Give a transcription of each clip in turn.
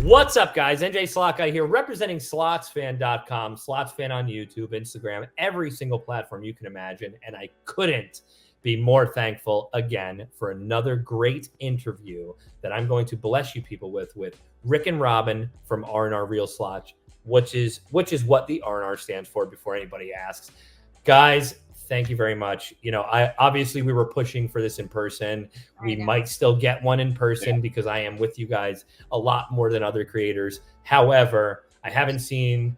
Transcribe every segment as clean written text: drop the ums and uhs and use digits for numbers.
What's up, guys? NJ Slot Guy here, representing SlotsFan.com, SlotsFan on YouTube, Instagram, every single platform you can imagine. And I couldn't be more thankful again for another great interview that I'm going to bless you people with Rick and Robin from R&R Reel Slots, which is what the R&R stands for before anybody asks. Guys, thank you very much. You know, we were pushing for this in person. We might still get one in person because I am with you guys a lot more than other creators. However, I haven't seen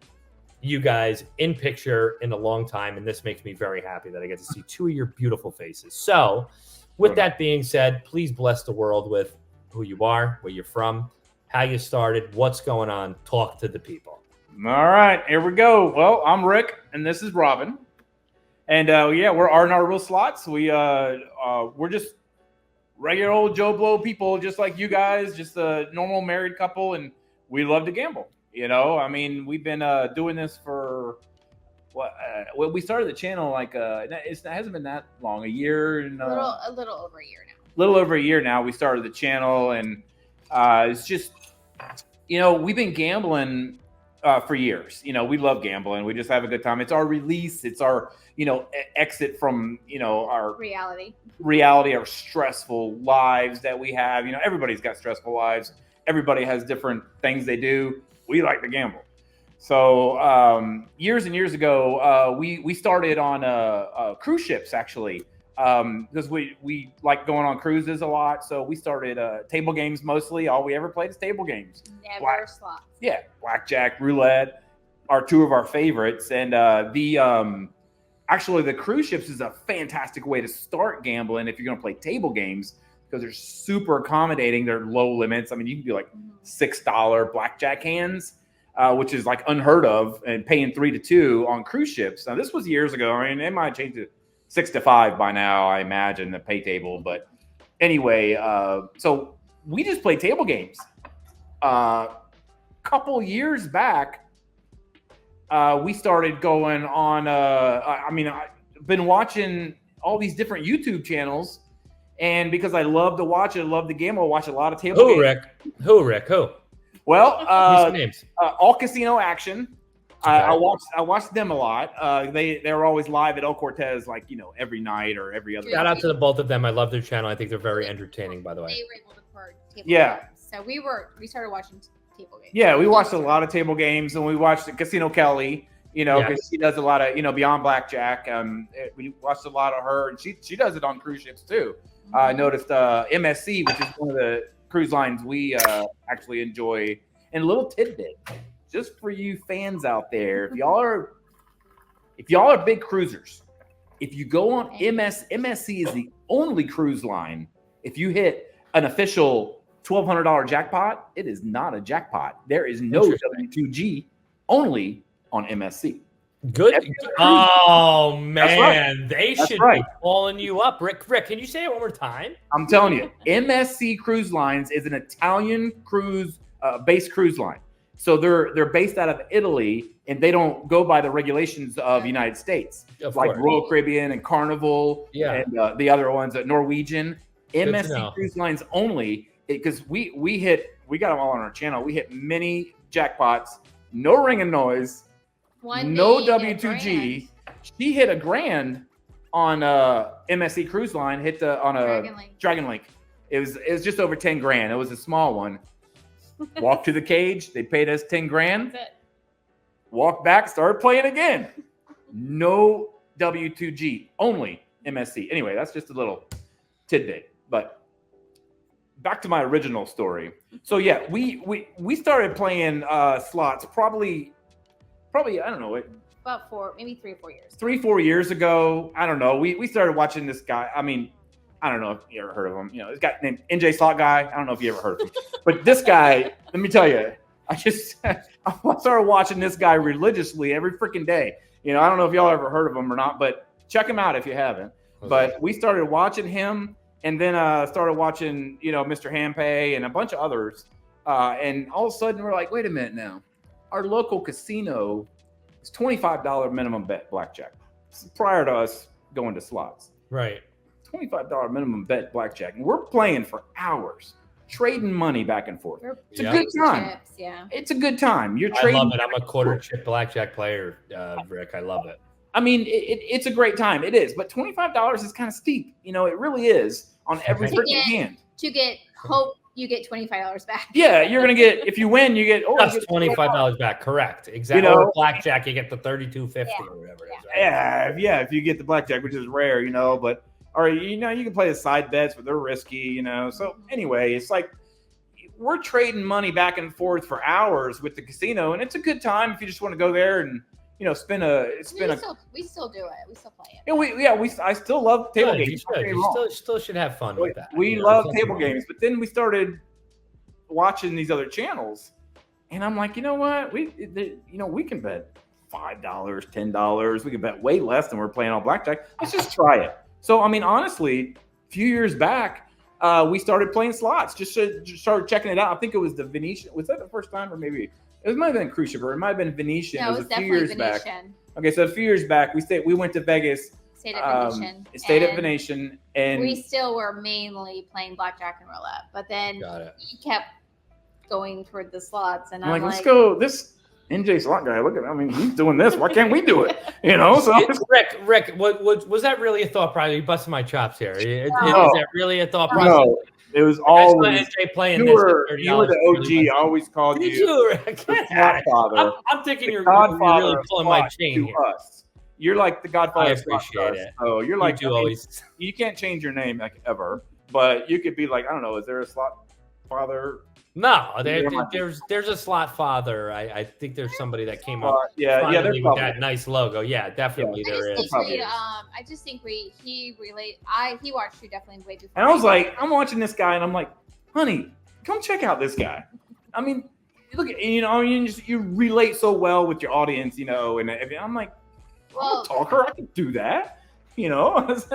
you guys in picture in a long time, and this makes me very happy that I get to see two of your beautiful faces. So, with that being said, please bless the world with who you are, where you're from, how you started, what's going on. Talk to the people. All right, here we go. Well, I'm Rick, and this is Robin. And we're R&R Reel Slots. We're just regular old Joe Blow people, just like you guys, just a normal married couple, and we love to gamble. You know, I mean, we've been doing this for we started the channel like it hasn't been that long, a year and a little over a year now. A little over a year now. We started the channel, and it's just, you know, we've been gambling for years. You know, we love gambling. We just have a good time. It's our release. It's our, you know, exit from, you know, our reality, our stressful lives that we have. You know, everybody's got stressful lives. Everybody has different things they do. We like to gamble. So years and years ago, we started on cruise ships, actually, because we like going on cruises a lot. So we started table games mostly. All we ever played is table games. Never slots. Yeah, blackjack, roulette are two of our favorites. And actually, the cruise ships is a fantastic way to start gambling if you're going to play table games, because they're super accommodating. They're low limits. I mean, you can do like $6 blackjack hands, which is like unheard of, and paying 3 to 2 on cruise ships. Now, this was years ago. I mean, it might change to 6 to 5 by now, I imagine, the pay table. But anyway, so we just play table games. Couple years back, we started going on. I've been watching all these different YouTube channels, and because I love to watch it, I love the game. I watch a lot of table games. Who, Rick? Well, names. All Casino Action. Okay. I watched them a lot. They were always live at El Cortez, like, you know, every night or every other. Shout out to the both of them. I love their channel. I think they're very entertaining, by the way. They were able to record table games. So we started watching table games. Yeah, we watched a lot of table games, and we watched Casino Kelly, you know, because she does a lot of, you know, beyond blackjack. We watched a lot of her, and she does it on cruise ships too. I noticed MSC, which is one of the cruise lines we actually enjoy. And a little tidbit, just for you fans out there, if y'all are big cruisers, if you go on MSC is the only cruise line. If you hit an official $1,200 jackpot, it is not a jackpot. There is no W2G, only on MSC. Good. Oh man, They should be calling you up, Rick. Rick, can you say it one more time? I'm telling you, MSC Cruise Lines is an Italian based cruise line. So they're based out of Italy, and they don't go by the regulations of the United States, like Royal Caribbean and Carnival, and the other ones, Norwegian. MSC Cruise Lines only, because we got them all on our channel. We hit many jackpots, no ringing noise. No W2G. She hit $1,000 on MSC Cruise Line. On a Dragon Link. It was just over $10,000. It was a small one. Walked to the cage. They paid us $10,000. Walked back. Started playing again. No W2G. Only MSC. Anyway, that's just a little tidbit. But back to my original story. So yeah, we started playing slots probably, I don't know, about 3 or 4 years. 3-4 years ago. I don't know. We started watching this guy. I mean, I don't know if you ever heard of him. You know, this guy named NJ Slot Guy. I don't know if you ever heard of him. But this guy, let me tell you, I started watching this guy religiously every freaking day. You know, I don't know if y'all ever heard of him or not, but check him out if you haven't. Okay. But we started watching him, and then started watching, you know, Mr. Hampay and a bunch of others. And all of a sudden, we're like, wait a minute now. Our local casino is $25 minimum bet blackjack. This is prior to us going to slots. Right. $25 minimum bet blackjack. And we're playing for hours. trading money back and forth. It's a Yeah. good time. Chips, yeah. It's a good time. You're I trading. love it. I'm a quarter chip blackjack player, Rick. I love it. I mean, it's a great time. It is, but $25 is kind of steep. You know, it really is on every freaking hand. To get hope, you get $25 back. Yeah, you're gonna get, if you win, you get Just $25 back. Correct. Exactly. You know, or blackjack, you get the $32.50 or whatever it is. Right? Yeah. If you get the blackjack, which is rare, you know, but or you know, you can play the side bets, but they're risky, you know. So anyway, it's like we're trading money back and forth for hours with the casino, and it's a good time if you just want to go there and, you know, we still do it. We still play it. Yeah, I still love table games. You still should have fun with that. We love table games, but then we started watching these other channels, and I'm like, you know what? We can bet $5, $10. We can bet way less than we're playing on blackjack. Let's just try it. So, I mean, honestly, a few years back, we started playing slots. Just started checking it out. I think it was the Venetian. Was that the first time, or maybe it might have been Cruise Ship, or it might have been Venetian. No, it was a few years Venetian. back. Okay, so a few years back, we went to Vegas. Stayed at Venetian. Stayed at Venetian, and we still were mainly playing blackjack and roulette. But then he kept going toward the slots, and I'm like, let's go. This NJ slot guy, look at him. I mean, he's doing this. Why can't we do it? You know. So Rick, was that really a thought process? You busted my chops here. Is that really a thought process? No. It was always playing. You were the OG. I always called you the Godfather. I'm thinking you're really pulling my chain here. Us. You're like the Godfather. I appreciate it. So you're like always. You can't change your name like ever, but you could be like, I don't know. Is there a slot father? No, there's a slot father. I think there's somebody that came up. There's with that nice logo. Yeah, definitely there is. I just think he watched you definitely way before. And I was like, I'm watching this guy, and I'm like, honey, come check out this guy. I mean, look at you relate so well with your audience, you know. And I'm like, I'm a talker. I can do that, you know. let's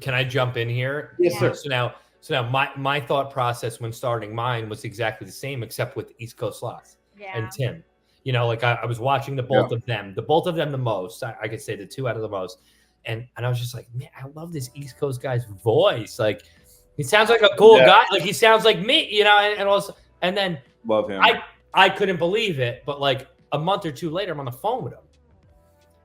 Can I jump in here? Yes, sir. So now my thought process when starting mine was exactly the same, except with East Coast Slots and Tim. You know, like I was watching the both of them the most. I could say the two out of the most. And I was just like, man, I love this East Coast guy's voice. Like, he sounds like a cool guy. Like, he sounds like me, you know, and then love him. I couldn't believe it. But like a month or two later, I'm on the phone with him.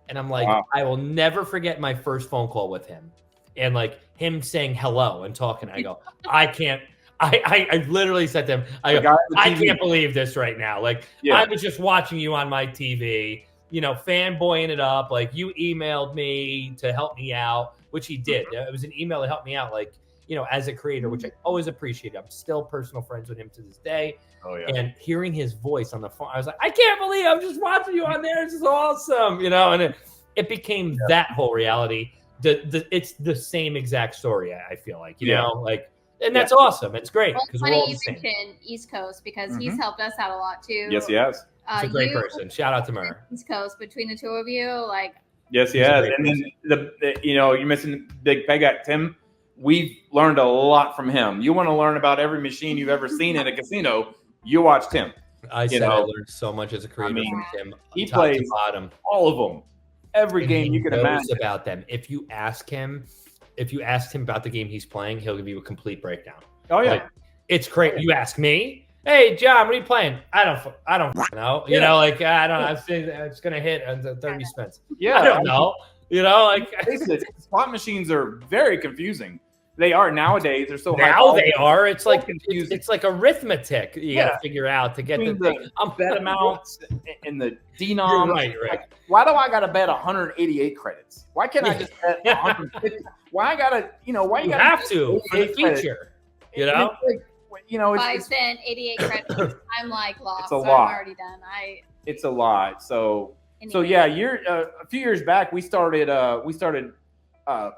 And I'm like, I will never forget my first phone call with him. And like him saying hello and talking, I go, I can't. I literally said to him, I can't believe this right now. Like I was just watching you on my TV, you know, fanboying it up. Like you emailed me to help me out, which he did. It was an email to help me out, like, you know, as a creator, which I always appreciate. I'm still personal friends with him to this day. Oh yeah. And hearing his voice on the phone, I was like, I can't believe I'm just watching you on there. This is awesome, you know. And it became that whole reality. It's the same exact story. I feel like, you know, like, and that's awesome. It's great. Well, it's funny you mentioned East Coast because he's helped us out a lot too. Yes, he has. He's a great person. Shout out to Mer. East Coast, between the two of you, like. Yes, he has. And then you're missing Big Peg at Tim. We've learned a lot from him. You want to learn about every machine you've ever seen in a casino, you watch Tim. I learned so much as a creator from Tim. He plays all of them. Every game you can imagine about them. If you ask him about the game he's playing, he'll give you a complete breakdown. Oh yeah, like, it's crazy. You ask me, hey John, what are you playing? I don't know. You know, like I don't. I'm saying it's gonna hit on 30 cents. Yeah, I don't know. You know, like slot machines are very confusing. They are nowadays. They're so now they are. It's like confusing. It's like arithmetic. You got to figure out to get the bet amounts and the denom. You're right. Like, why do I got to bet 188 credits? Why can't I just bet 150? Why I gotta? Why you gotta have to for the feature? You know. It's 5 cent 88 credits. I'm like lost. It's a lot. I'm already done. It's a lot. So yeah, a few years back we started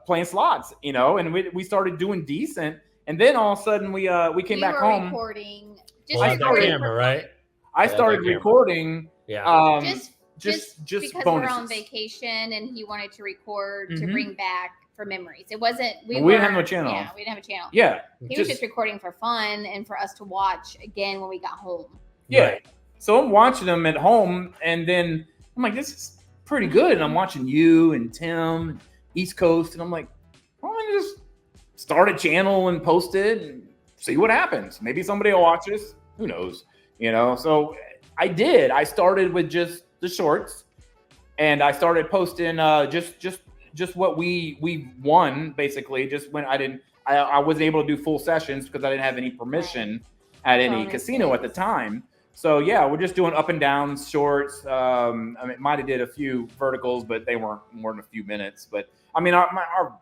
playing slots, and we started doing decent, and then all of a sudden we came back home. Recording. I started camera, right? I started recording. Yeah. Just because bonuses. we're on vacation and he wanted to record to bring back for memories. It wasn't we didn't have no channel. Yeah, we didn't have a channel. Yeah. He was just recording for fun and for us to watch again when we got home. Yeah. Right. So I'm watching them at home, and then I'm like, this is pretty good. And I'm watching you and Tim, East Coast, and I'm like, why don't I just start a channel and post it? And see what happens. Maybe somebody will watch this. Who knows? You know, so I did. I started with just the shorts, and I started posting just what we won, basically. Just when I wasn't able to do full sessions because I didn't have any permission at any casino at the time. So yeah, we're just doing up and down shorts. I mean, might have did a few verticals, but they weren't more than a few minutes. But I mean, our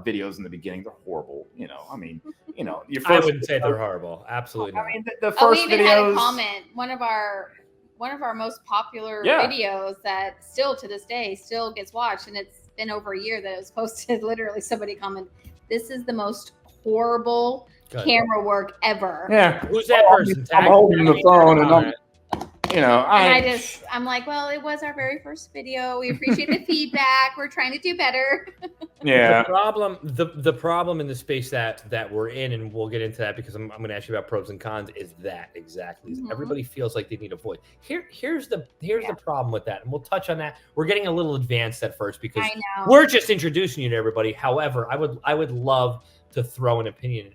videos in the beginning, they're horrible. You know, I mean, you know, I wouldn't say they're horrible. Absolutely not. I mean, the first we even videos. had a comment. One of our most popular videos that still to this day still gets watched, and it's been over a year that it was posted. Literally, somebody commented, "This is the most horrible camera work ever." Yeah, who's that person? I'm holding the phone and I'm. You know, I'm like, well, it was our very first video. We appreciate the feedback. We're trying to do better. Yeah. The problem in the space that we're in, and we'll get into that because I'm going to ask you about pros and cons, is that exactly. Everybody feels like they need a voice. Here's the problem with that, and we'll touch on that. We're getting a little advanced at first because we're just introducing you to everybody. However, I would love to throw an opinion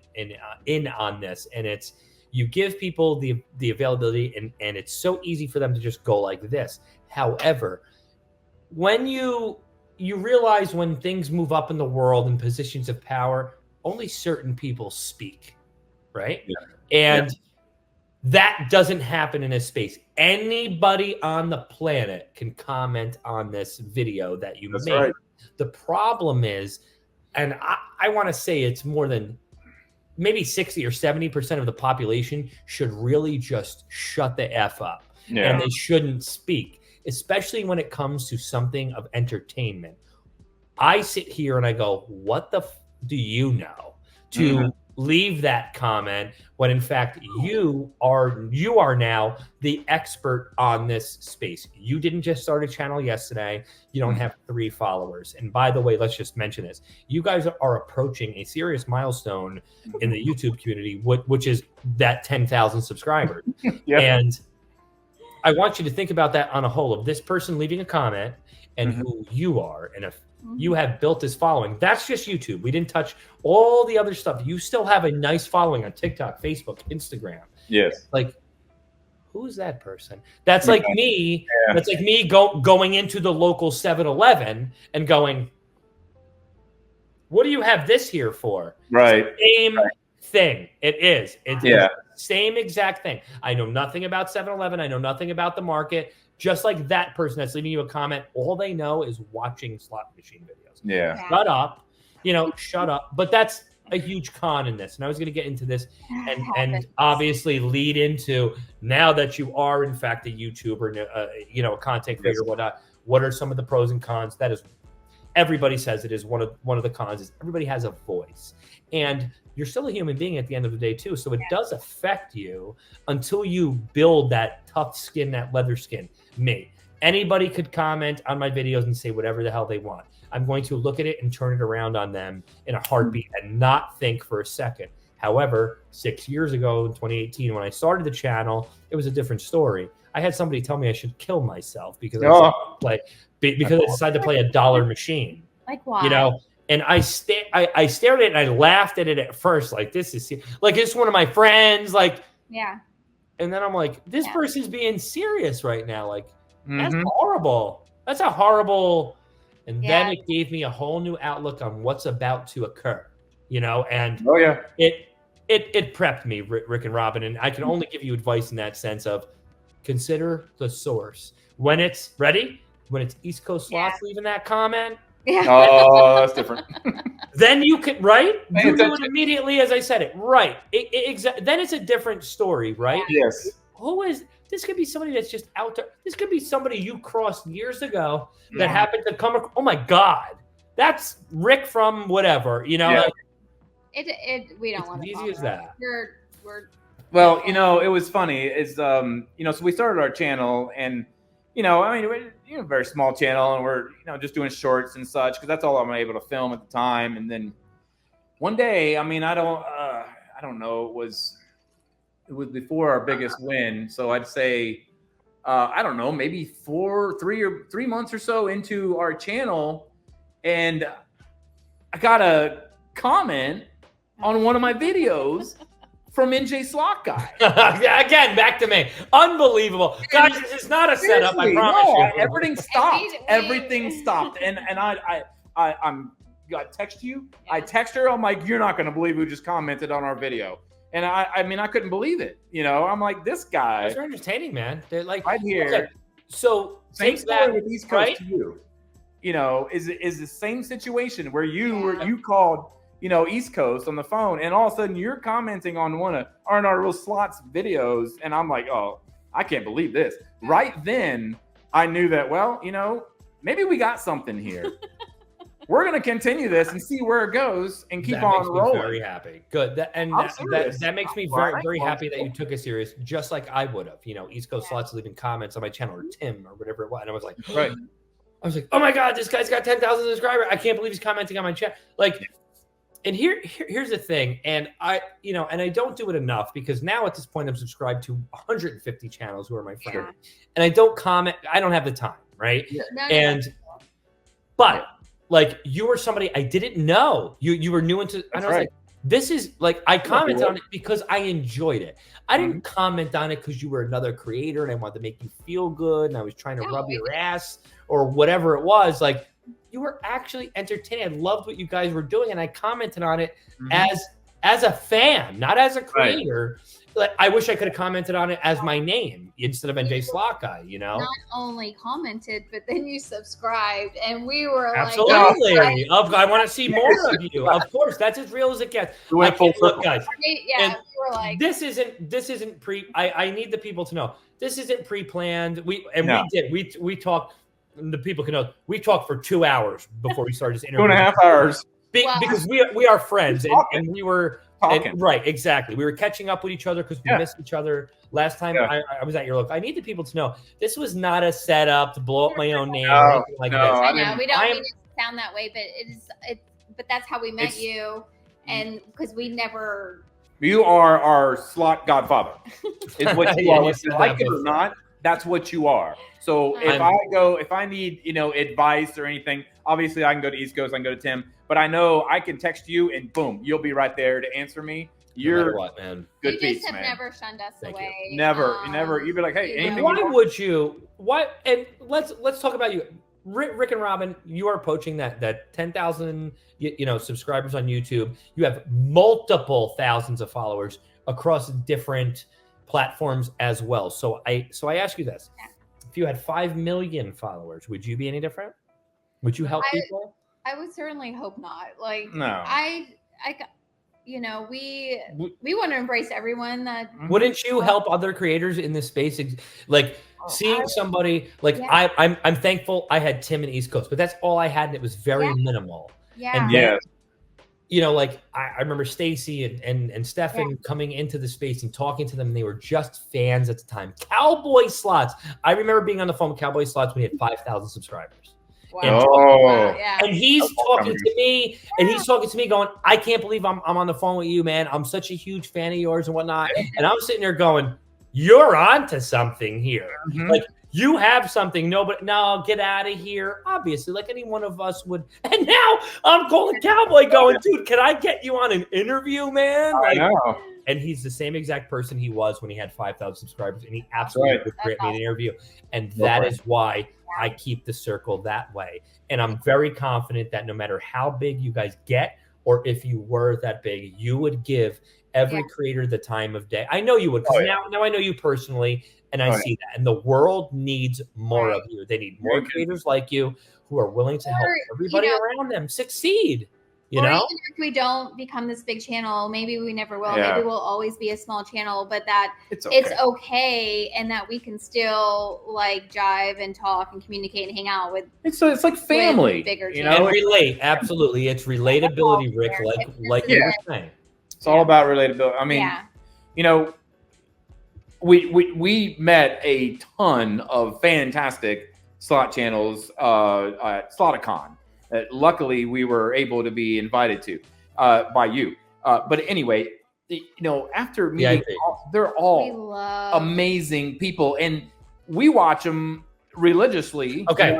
in on this, and it's. You give people the availability, and it's so easy for them to just go like this. However, when you realize when things move up in the world in positions of power, only certain people speak, right? Yeah. And that doesn't happen in a space. Anybody on the planet can comment on this video that you made. Right. The problem is, and I want to say it's more than maybe 60 or 70% of the population should really just shut the F up. Yeah. And they shouldn't speak, especially when it comes to something of entertainment. I sit here and I go, what the do you know to leave that comment when in fact you are now the expert on this space. You didn't just start a channel yesterday. You don't have 3 followers. And by the way, let's just mention this. You guys are approaching a serious milestone in the YouTube community, which is that 10,000 subscribers. And I want you to think about that on a whole of this person leaving a comment and who you are. And if you have built this following, that's just YouTube. We didn't touch all the other stuff. You still have a nice following on TikTok, Facebook, Instagram. Yes. Like, who's that person? That's like me. Yeah. That's like me going into the local 7-Eleven and going, what do you have this here for? Right. Same thing. It is. It's the same exact thing. I know nothing about 7-Eleven. I know nothing about the market. Just like that person that's leaving you a comment, all they know is watching slot machine videos. Yeah. Shut up. Shut up. But that's a huge con in this. And I was going to get into this and obviously lead into, now that you are in fact a YouTuber, a content creator, whatnot, what are some of the pros and cons? That is, everybody says it is one of the cons is everybody has a voice. And you're still a human being at the end of the day too. So it does affect you until you build that tough skin, that leather skin. Me. Anybody could comment on my videos and say whatever the hell they want. I'm going to look at it and turn it around on them in a heartbeat and not think for a second. However, 6 years ago in 2018, when I started the channel, it was a different story. I had somebody tell me I should kill myself because I decided to play a dollar machine. Like why? And I stared at it and I laughed at it at first, like this is like it's one of my friends, like And then I'm like, this person's being serious right now. Like, that's horrible. That's a horrible. And then it gave me a whole new outlook on what's about to occur, and it prepped me, Rick and Robin. And I can only give you advice in that sense of consider the source. When it's ready, when it's East Coast Slots leaving that comment. Yeah. Oh, that's different. Then you could, right? You do it immediately as I said it. Right. Then it's a different story, right? Yes. This could be somebody that's just out there. This could be somebody you crossed years ago that happened to come. Oh my God. That's Rick from whatever, we don't want to. Easy as that. Well, it was funny is, so we started our channel and, we're a very small channel and we're, just doing shorts and such because that's all I'm able to film at the time. And then one day, I don't know, it was before our biggest win. So I'd say, I don't know, maybe 3 months or so into our channel. And I got a comment on one of my videos from NJ Slot Guy. Again, back to me. Unbelievable. Guys, this is not a setup, I promise you. Everything stopped. Everything stopped. And I text you. Yeah. I text her. I'm like, you're not going to believe who just commented on our video. And I mean, I couldn't believe it. You know, I'm like, this guy. They're entertaining, man. They're like right here. Okay. So same story with East Coast to you. You know, is the same situation where you called, you know, East Coast on the phone, and all of a sudden you're commenting on one of R&R Reel Slots videos, and I'm like, oh, I can't believe this. Right then, I knew that, well, you know, maybe we got something here. We're going to continue this and see where it goes and keep on rolling. Very happy. Good. That makes me very, very happy that you took it serious, just like I would have. You know, East Coast Slots leaving comments on my channel, or Tim, or whatever it was. And I was like, right. I was like, oh my God, this guy's got 10,000 subscribers. I can't believe he's commenting on my chat. Like, and here's the thing. And I don't do it enough, because now at this point I'm subscribed to 150 channels who are my friends. Yeah. And I don't comment. I don't have the time. Right. Yeah. But like, you were somebody I didn't know. You were new into, and I was like, this is like, I commented on it because I enjoyed it. I didn't comment on it because you were another creator and I wanted to make you feel good and I was trying to rub your ass or whatever it was. Like, you were actually entertaining. I loved what you guys were doing, and I commented on it as a fan, not as a creator. Right. Like, I wish I could have commented on it as my name instead of NJ Slot Guy, you know? Not only commented, but then you subscribed, and we were absolutely. Like, I want to see more of you. Of course, that's as real as it gets. Look, guys. Yeah, we were like, this isn't pre. I need the people to know this isn't pre-planned. We talked. The people can know we talked for 2 hours before we started this interview. 2.5 hours. Because we are friends, and we were right, exactly. We were catching up with each other because we missed each other last time. I was at your look. I need the people to know this was not a setup to blow up my own name or anything like this. I know we don't mean it to sound that way, but but that's how we met you, and because we never. You are our slot godfather. Is what you are. Whether you like it or not, that's what you are. So if I need, you know, advice or anything, obviously I can go to East Coast, I can go to Tim, but I know I can text you and boom, you'll be right there to answer me. You're what, man. Good you just have never shunned us away. Never. You'd be like, hey, anything. Why would you? What? And let's talk about you, Rick and Robin. You are approaching that 10,000 subscribers on YouTube. You have multiple thousands of followers across different platforms as well. So I ask you this. If you had 5 million followers, would you be any different? Would you help people? I would certainly hope not. Like, no. We want to embrace everyone. That wouldn't you help other creators in this space? Like seeing somebody like I'm thankful I had Tim and East Coast, but that's all I had, and it was very minimal. Yeah. And then, like I remember Stacy and Stefan coming into the space and talking to them, and they were just fans at the time. Cowboy Slots. I remember being on the phone with Cowboy Slots when he had 5,000 subscribers. Wow. And he's talking to me, going, I can't believe I'm on the phone with you, man. I'm such a huge fan of yours and whatnot. And I'm sitting there going, you're onto something here. Like, you have something. No, get out of here. Obviously, like any one of us would. And now I'm calling Cowboy going, dude, can I get you on an interview, man? I know. And he's the same exact person he was when he had 5,000 subscribers, and he absolutely would grant me an interview. And that is why I keep the circle that way. And I'm very confident that no matter how big you guys get, or if you were that big, you would give every creator the time of day. I know you would, because now I know you personally, and I see that. And the world needs more of you. They need more creators like you who are willing to help everybody around them succeed. Even if we don't become this big channel, maybe we never will. Yeah. Maybe we'll always be a small channel, but that it's okay, and that we can still like jive and talk and communicate and hang out with. It's like family, bigger, and relate. Absolutely, it's relatability, Rick. Like you were saying, it's all about relatability. I mean, we met a ton of fantastic slot channels at Sloticon. Luckily, we were able to be invited to by you. But anyway, after meeting, they're all amazing people, and we watch them religiously. Okay,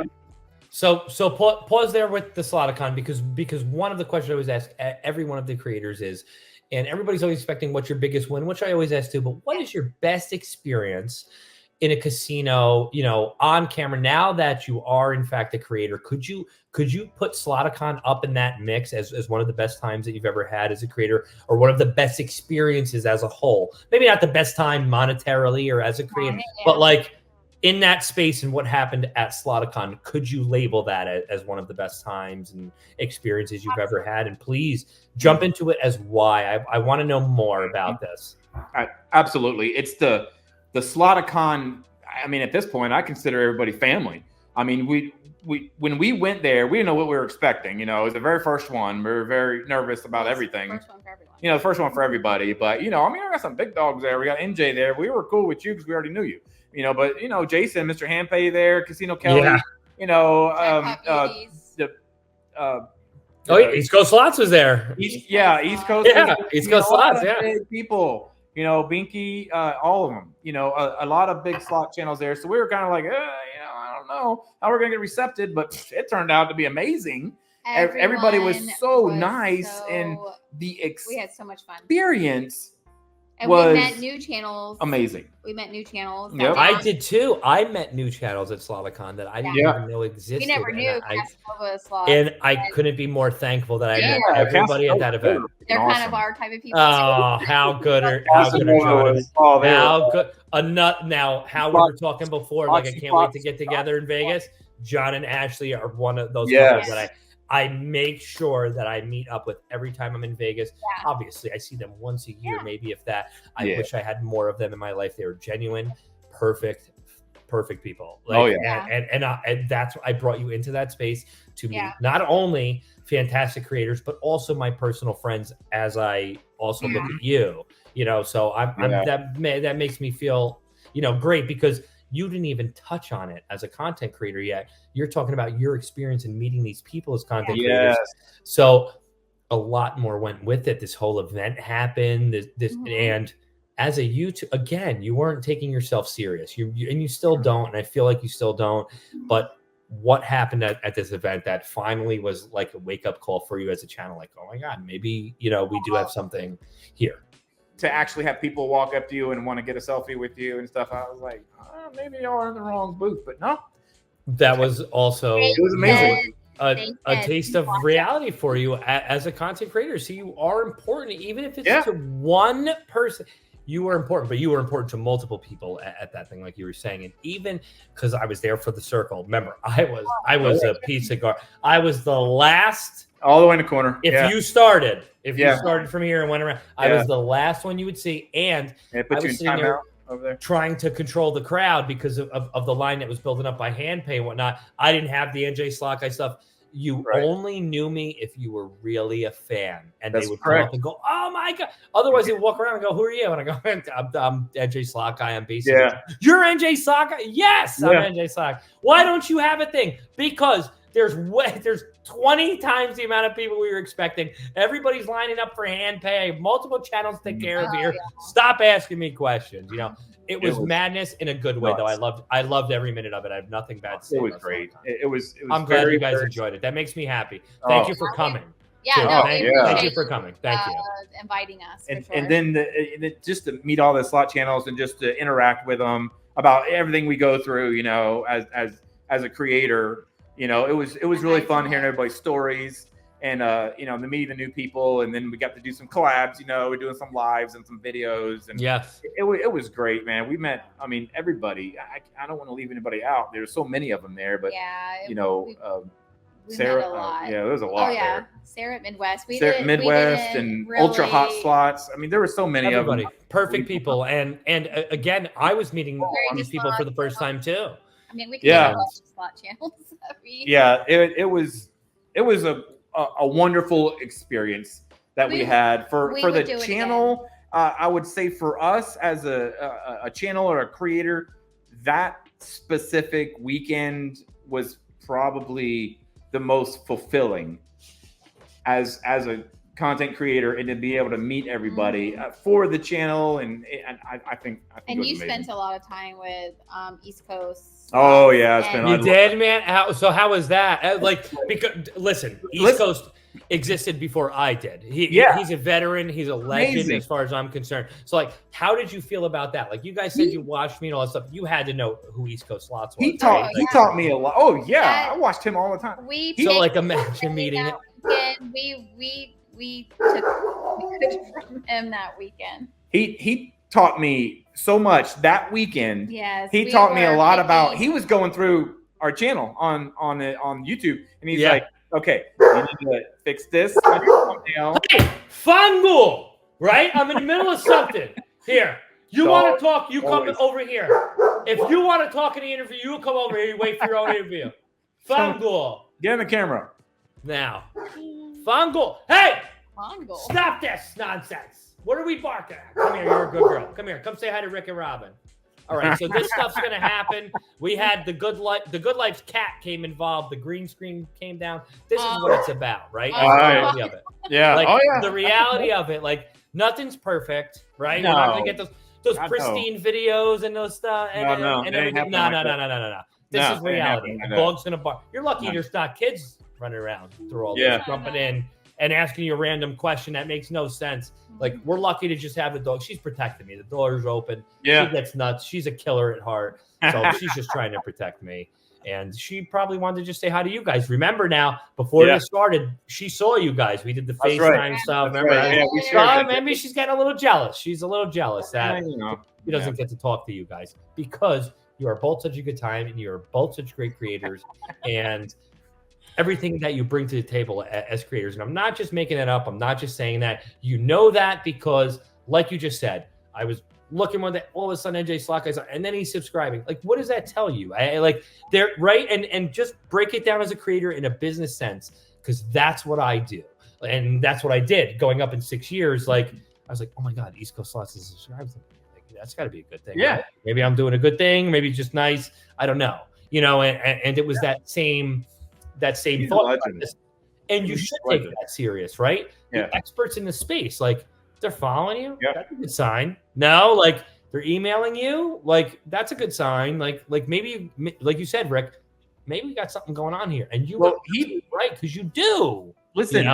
so pause there with the Sloticon, because one of the questions I always ask every one of the creators is and everybody's always expecting what's your biggest win, which I always ask too, but what is your best experience in a casino, on camera? Now that you are in fact a creator, could you put Sloticon up in that mix as one of the best times that you've ever had as a creator, or one of the best experiences as a whole? Maybe not the best time monetarily or as a creator, but like in that space and what happened at Sloticon, could you label that as one of the best times and experiences you've ever had? And please jump into it as why. I want to know more about this. Absolutely. It's the Sloticon. I mean, at this point, I consider everybody family. I mean, when we went there, we didn't know what we were expecting. It was the very first one. We were very nervous about everything. First one for everyone. The first one for everybody. But, I got some big dogs there. We got NJ there. We were cool with you because we already knew you. But Jason, Mr. Handpay there, Casino Kelly, East Coast Slots was there. East Coast. Yeah, East Coast Slots. Yeah, big people. Binky, all of them. A lot of big slot channels there. So we were kind of like, I don't know how we're gonna get receptive, but it turned out to be amazing. Everybody was so nice, and we had so much fun. Experience. And we met new channels. Amazing. We met new channels. Yep. I did too. I met new channels at Sloticon that I didn't even know existed. We never knew. And I couldn't be more thankful that I met everybody at that event. They're kind of our type of people. Oh, how good are Now, how we were talking before, like I can't wait to get together in Vegas. John and Ashley are one of those people that I make sure that I meet up with every time I'm in Vegas. Yeah. Obviously, I see them once a year, maybe if that. I wish I had more of them in my life. They were genuine, perfect people. And that's why I brought you into that space to meet not only fantastic creators, but also my personal friends as I also look at you. So that makes me feel, great, because you didn't even touch on it as a content creator yet. You're talking about your experience in meeting these people as content creators. So a lot more went with it. This whole event happened. And as a YouTube, again, you weren't taking yourself serious. You and you still don't. And I feel like you still don't. But what happened at this event that finally was like a wake up call for you as a channel? Like, oh my God, maybe, we do have something here. To actually have people walk up to you and want to get a selfie with you and stuff, I was like, maybe y'all are in the wrong booth, but no. That was also it was amazing. A taste of reality for you as a content creator. So you are important, even if it's to one person. You were important, but you were important to multiple people at that thing, like you were saying. And even because I was there for the circle. Remember, I was a piece of garbage. I was the last. All the way in the corner. If you started from here and went around, I was the last one you would see. And I was sitting there over there trying to control the crowd because of the line that was building up by hand pay and whatnot. I didn't have the NJ Slot guy stuff. You only knew me if you were really a fan. And they would come up and go, oh my God. Otherwise, they would walk around and go, who are you? And I go, I'm NJ Slot guy. I'm basically, you're NJ Slot guy? Yes, I'm NJ Slot. Why don't you have a thing? Because there's 20 times the amount of people we were expecting. Everybody's lining up for hand pay. Multiple channels take care of here. Stop asking me questions. It was madness in a good way, though. I loved every minute of it. I have nothing bad to say. It was great. It was. I'm glad you guys enjoyed it. That makes me happy. Thank you for coming. Thank you for coming. Thank you inviting us. And then just to meet all the slot channels and just to interact with them about everything we go through. As a creator. It was really fun hearing everybody's stories and the meeting the new people, and then we got to do some collabs. We're doing some lives and some videos, and it was great, man. We met, everybody. I don't want to leave anybody out. There's so many of them there, but Sarah, met a lot. There was a lot there. Sarah at Midwest, and really... Ultra Hot Slots. There were so many of them. Perfect people, and again, I was meeting these people for the first time too. We can slot channels. It was a wonderful experience that we had for the channel. I would say for us as a channel or a creator, that specific weekend was probably the most fulfilling as a content creator, and to be able to meet everybody for the channel, and I think and you spent a lot of time with East Coast. Oh yeah, you did, man. How was that? Because listen, East Coast. existed before I did. He's a veteran. He's a legend as far as I'm concerned. So, like, how did you feel about that? Like, you guys said you watched me and all that stuff. You had to know who East Coast Slots was. He taught me a lot. Oh yeah, I watched him all the time. So, like, imagine meeting it. We took from him that weekend. He taught me so much that weekend. Yes, he taught me a lot about. He was going through our channel on YouTube, and he's like, "Okay, you need to fix this on your thumbnail." Hey, Fangul, right? I'm in the middle of something. Here, you want to talk? You come over here. If you want to talk in the interview, you come over here. You wait for your own interview. Fangul, get in the camera now. Fangul, hey, Fangul, stop this nonsense. What are we barking at? Come here, you're a good girl. Come here, come say hi to Rick and Robin. All right, so this stuff's gonna happen. We had the Good Life's cat came involved. The green screen came down. This is what it's about, right? The reality of it. Yeah. Like the reality of it. Like nothing's perfect, right? No. We're not gonna get those pristine videos and those stuff and everything. No. This is reality. A dog's gonna bark. You're lucky there's not kids running around through all this, jumping in and asking you a random question that makes no sense. Like, we're lucky to just have the dog. She's protecting me. The door's open. Yeah. She gets nuts. She's a killer at heart. So she's just trying to protect me. And she probably wanted to just say hi to you guys. Remember now, before this started, she saw you guys. We did the FaceTime stuff. Remember? Right. Maybe she's getting a little jealous. She's a little jealous that she doesn't get to talk to you guys because you are both such a good time and you're both such great creators. And everything that you bring to the table as creators. And I'm not just making it up. I'm not just saying that. You know that because, like you just said, I was looking one day, all of a sudden NJ Slot guys, and then he's subscribing. Like, what does that tell you? They're right. And just break it down as a creator in a business sense, because that's what I do. And that's what I did going up in 6 years. Like, I was like, oh my God, East Coast Slots is subscribed. Like, that's got to be a good thing. Yeah. Right? Maybe I'm doing a good thing. Maybe it's just nice. I don't know. And it was that same thought process. And you should take that serious, right? Yeah. The experts in the space, like, they're following you. Yep. That's a good sign. No, like, they're emailing you. Like, that's a good sign. Like maybe, like you said, Rick, maybe we got something going on here. And right, because you do. Listen,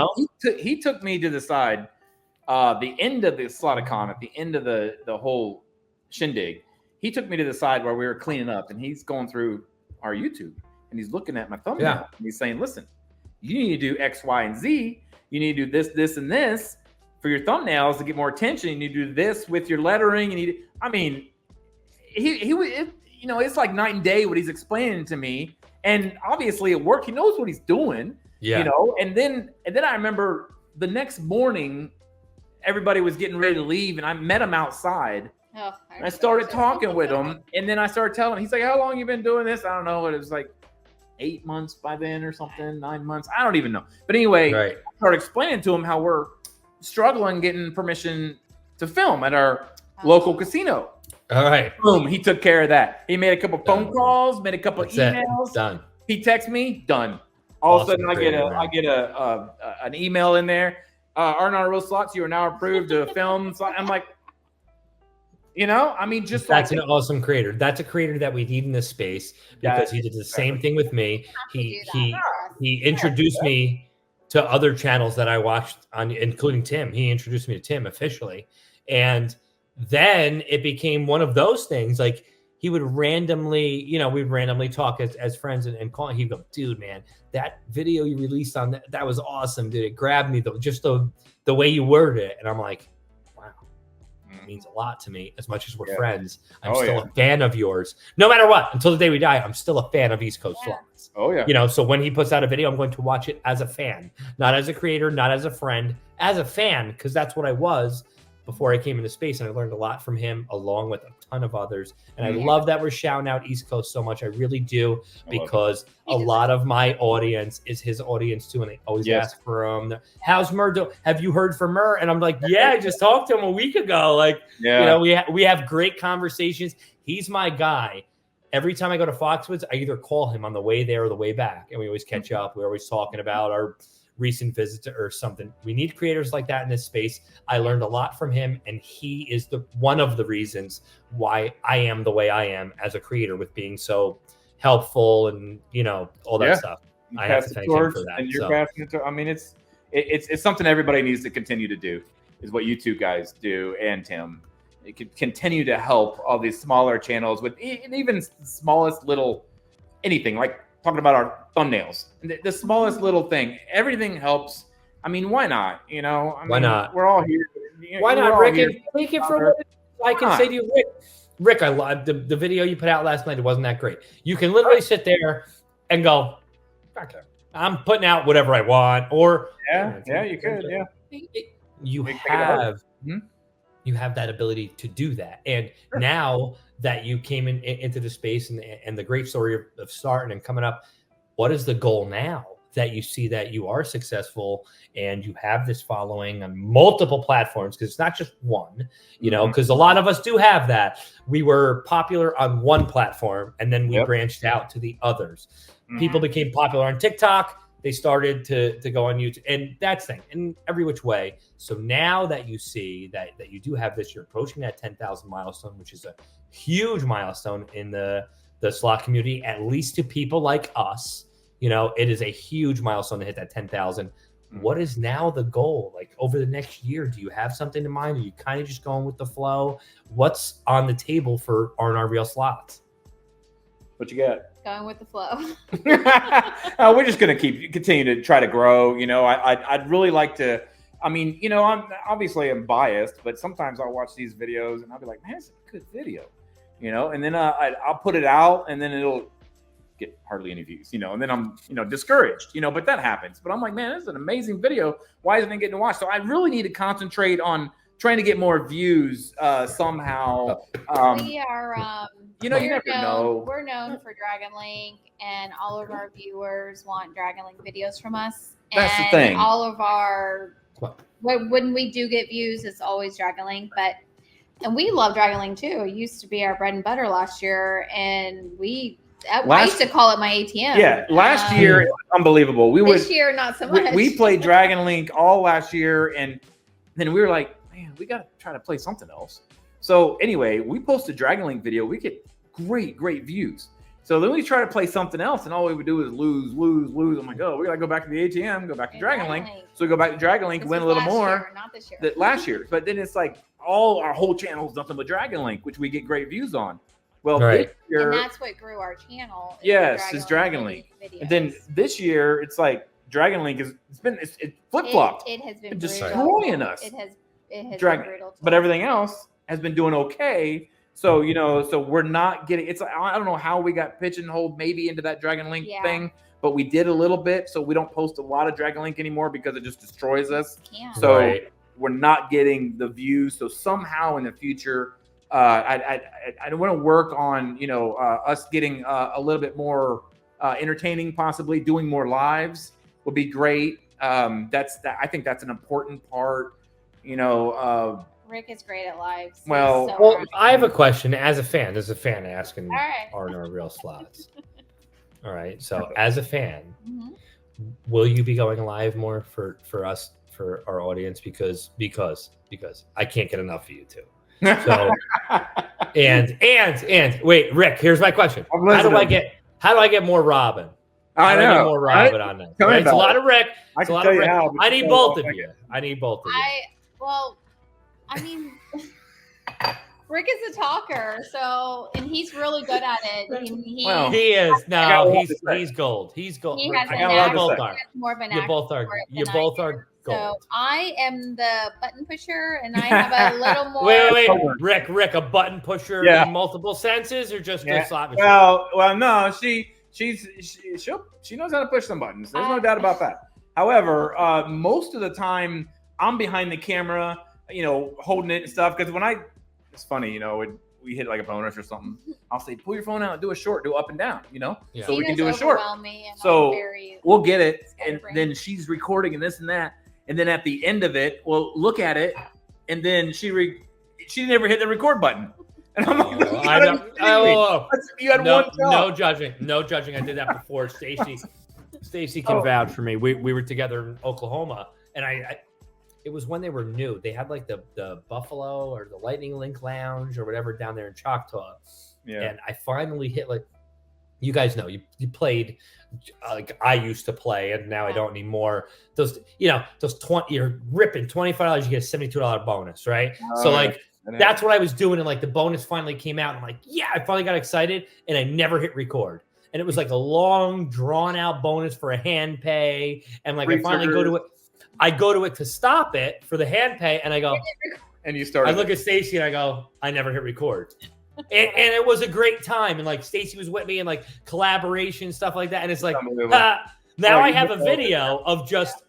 he took me to the side, the end of the Sloticon, at the end of the whole shindig. He took me to the side where we were cleaning up, and he's going through our YouTube. And he's looking at my thumbnail and he's saying, listen, you need to do X, Y, and Z. You need to do this, this, and this for your thumbnails to get more attention. You need to do this with your lettering. He it's like night and day what he's explaining to me. And obviously at work, he knows what he's doing, and then I remember the next morning, everybody was getting ready to leave and I met him outside. I started talking with him and then I started telling him, he's like, how long you been doing this? I don't know. It was like 8 months by then or something, 9 months. I don't even know. But anyway, I started explaining to him how we're struggling getting permission to film at our local casino. All right. Boom. He took care of that. He made a couple phone calls, made a couple emails. Done. He texted me. Done. All of a sudden, I get an email in there. R&R Reel Slots, you are now approved to film. So I'm like, that's an awesome creator. That's a creator that we need in this space because he did the same thing with me. He introduced me to other channels that I watched on, including Tim. He introduced me to Tim officially. And then it became one of those things. Like, he would randomly, we'd randomly talk as friends and call. He'd go, dude, man, that video you released on that was awesome, dude. It grabbed me, just the way you worded it. And I'm like, means a lot to me. As much as we're friends, I'm still a fan of yours. No matter what, until the day we die, I'm still a fan of East Coast Slots. Oh yeah. So when he puts out a video, I'm going to watch it as a fan, not as a creator, not as a friend, as a fan, because that's what I was before I came into space. And I learned a lot from him, along with a ton of others. And I love that we're shouting out East Coast so much. I really do, because a lot of my audience is his audience too. And they always ask for him. How's Mur doing? Have you heard from Mur? And I'm like, yeah, I just talked to him a week ago. Like, we have great conversations. He's my guy. Every time I go to Foxwoods, I either call him on the way there or the way back. And we always catch up. We're always talking about our recent visits or something. We need creators like that in this space. I learned a lot from him, and he is one of the reasons why I am the way I am as a creator, with being so helpful and all that stuff. I have to thank him for that. And you're passing it to, it's something everybody needs to continue to do, is what you two guys do, and Tim. It could continue to help all these smaller channels with even the smallest little anything, like talking about our thumbnails. The smallest little thing, everything helps. I mean, why not? You know, Why not? We're all here. Why not, Rick? Take it for what I can say to you, Rick. I love the video you put out last night. It wasn't that great. You can literally sit there and go, okay, I'm putting out whatever I want, or you could, you have that ability to do that. And now that you came into the space and the great story of starting and coming up, what is the goal now that you see that you are successful and you have this following on multiple platforms? Because it's not just one, you know, because a lot of us do have that. We were popular on one platform and then we branched out to the others. People became popular on TikTok. They started to go on YouTube, and that's thing in every which way. So now that you see that you do have this, you're approaching that 10,000 milestone, which is a huge milestone in the slot community, at least to people like us. You know, it is a huge milestone to hit that 10,000. What is now the goal? Like over the next year, do you have something in mind? Are you kind of just going with the flow? What's on the table for R&R Reel Slots? What you got? Going with the flow. We're just going to continue to try to grow. You know, I'd really like to. I mean, you know, I'm biased, but sometimes I'll watch these videos and I'll be like, man, it's a good video, you know, and then I'll put it out and then it'll get hardly any views, you know, and then I'm, you know, discouraged, you know, but that happens. But I'm like, man, this is an amazing video. Why isn't it getting watched? So I really need to concentrate on trying to get more views somehow. We are, you know, you never know. We're known for Dragon Link, and all of our viewers want Dragon Link videos from us. That's the thing. All of our, when we do get views, it's always Dragon Link, and we love Dragon Link too. It used to be our bread and butter last year, and I used to call it my ATM. Yeah, last year, unbelievable. This year, not so much. We played Dragon Link all last year, and then we were like, man, we got to try to play something else. So anyway, we posted Dragon Link video. We get great views. So then we try to play something else, and all we would do is lose. I'm like, oh, we got to go back to the ATM, go back to Dragon Link. So we go back to Dragon Link, win a little more. Not this year. Last year. But then it's like our whole channel is nothing but Dragon Link, which we get great views on. Well, this year, and that's what grew our channel. Is Dragon Link. And then this year, it's like Dragon Link it's flip flopped. It has been destroying us. It has been brutal. But everything else has been doing okay. So you know, we're not getting. I don't know how we got pigeonholed maybe into that Dragon Link thing, but we did a little bit. So we don't post a lot of Dragon Link anymore because it just destroys us. So we're not getting the views. So somehow in the future. I want to work on, you know, us getting a little bit more entertaining, possibly doing more lives would be great. I think that's an important part, you know. Rick is great at lives. Well, I have a question as a fan asking R&R Reel Slots. All right. So as a fan, will you be going live more for us, for our audience? Because I can't get enough of you two. So and wait, Rick, here's my question. How do I get more Robin? I know. Get more Robin on this. Right? It's a lot of Rick. It's a lot of Rick. I need both of you. I mean, Rick is a talker, and he's really good at it. He is. No, he's gold. He's gold. He has more of an You both are gold. So I am the button pusher, and I have a little more. Wait, Rick, a button pusher in multiple senses, or just good slot machine? Well, no, she knows how to push some buttons. There's no doubt about that. However, most of the time I'm behind the camera, you know, holding it and stuff. Because it's funny, you know, when we hit like a bonus or something, I'll say, pull your phone out and do a short, do up and down, you know, so we can do a short. So we'll get it, and then she's recording and this and that. And then at the end of it, we'll look at it, and then she never hit the record button. And I'm like, you had one job. No judging. I did that before. Stacy can vouch for me. We were together in Oklahoma, and it was when they were new. They had like the Buffalo or the Lightning Link Lounge or whatever down there in Choctaw. Yeah. And I finally hit like you guys know you played like I used to play, and now I don't anymore. Those, those 20, you're ripping $25, you get a $72 bonus, right? So like that's what I was doing, and like the bonus finally came out. And I'm like, yeah, I finally got excited, and I never hit record. And it was like a long, drawn out bonus for a hand pay, and like I finally go to it. I go to it to stop it for the hand pay, and I go, and you start. I look at Stacy and I go, I never hit record. And it was a great time. And like Stacy was with me and like collaboration, stuff like that. And it's like, now I have a video of just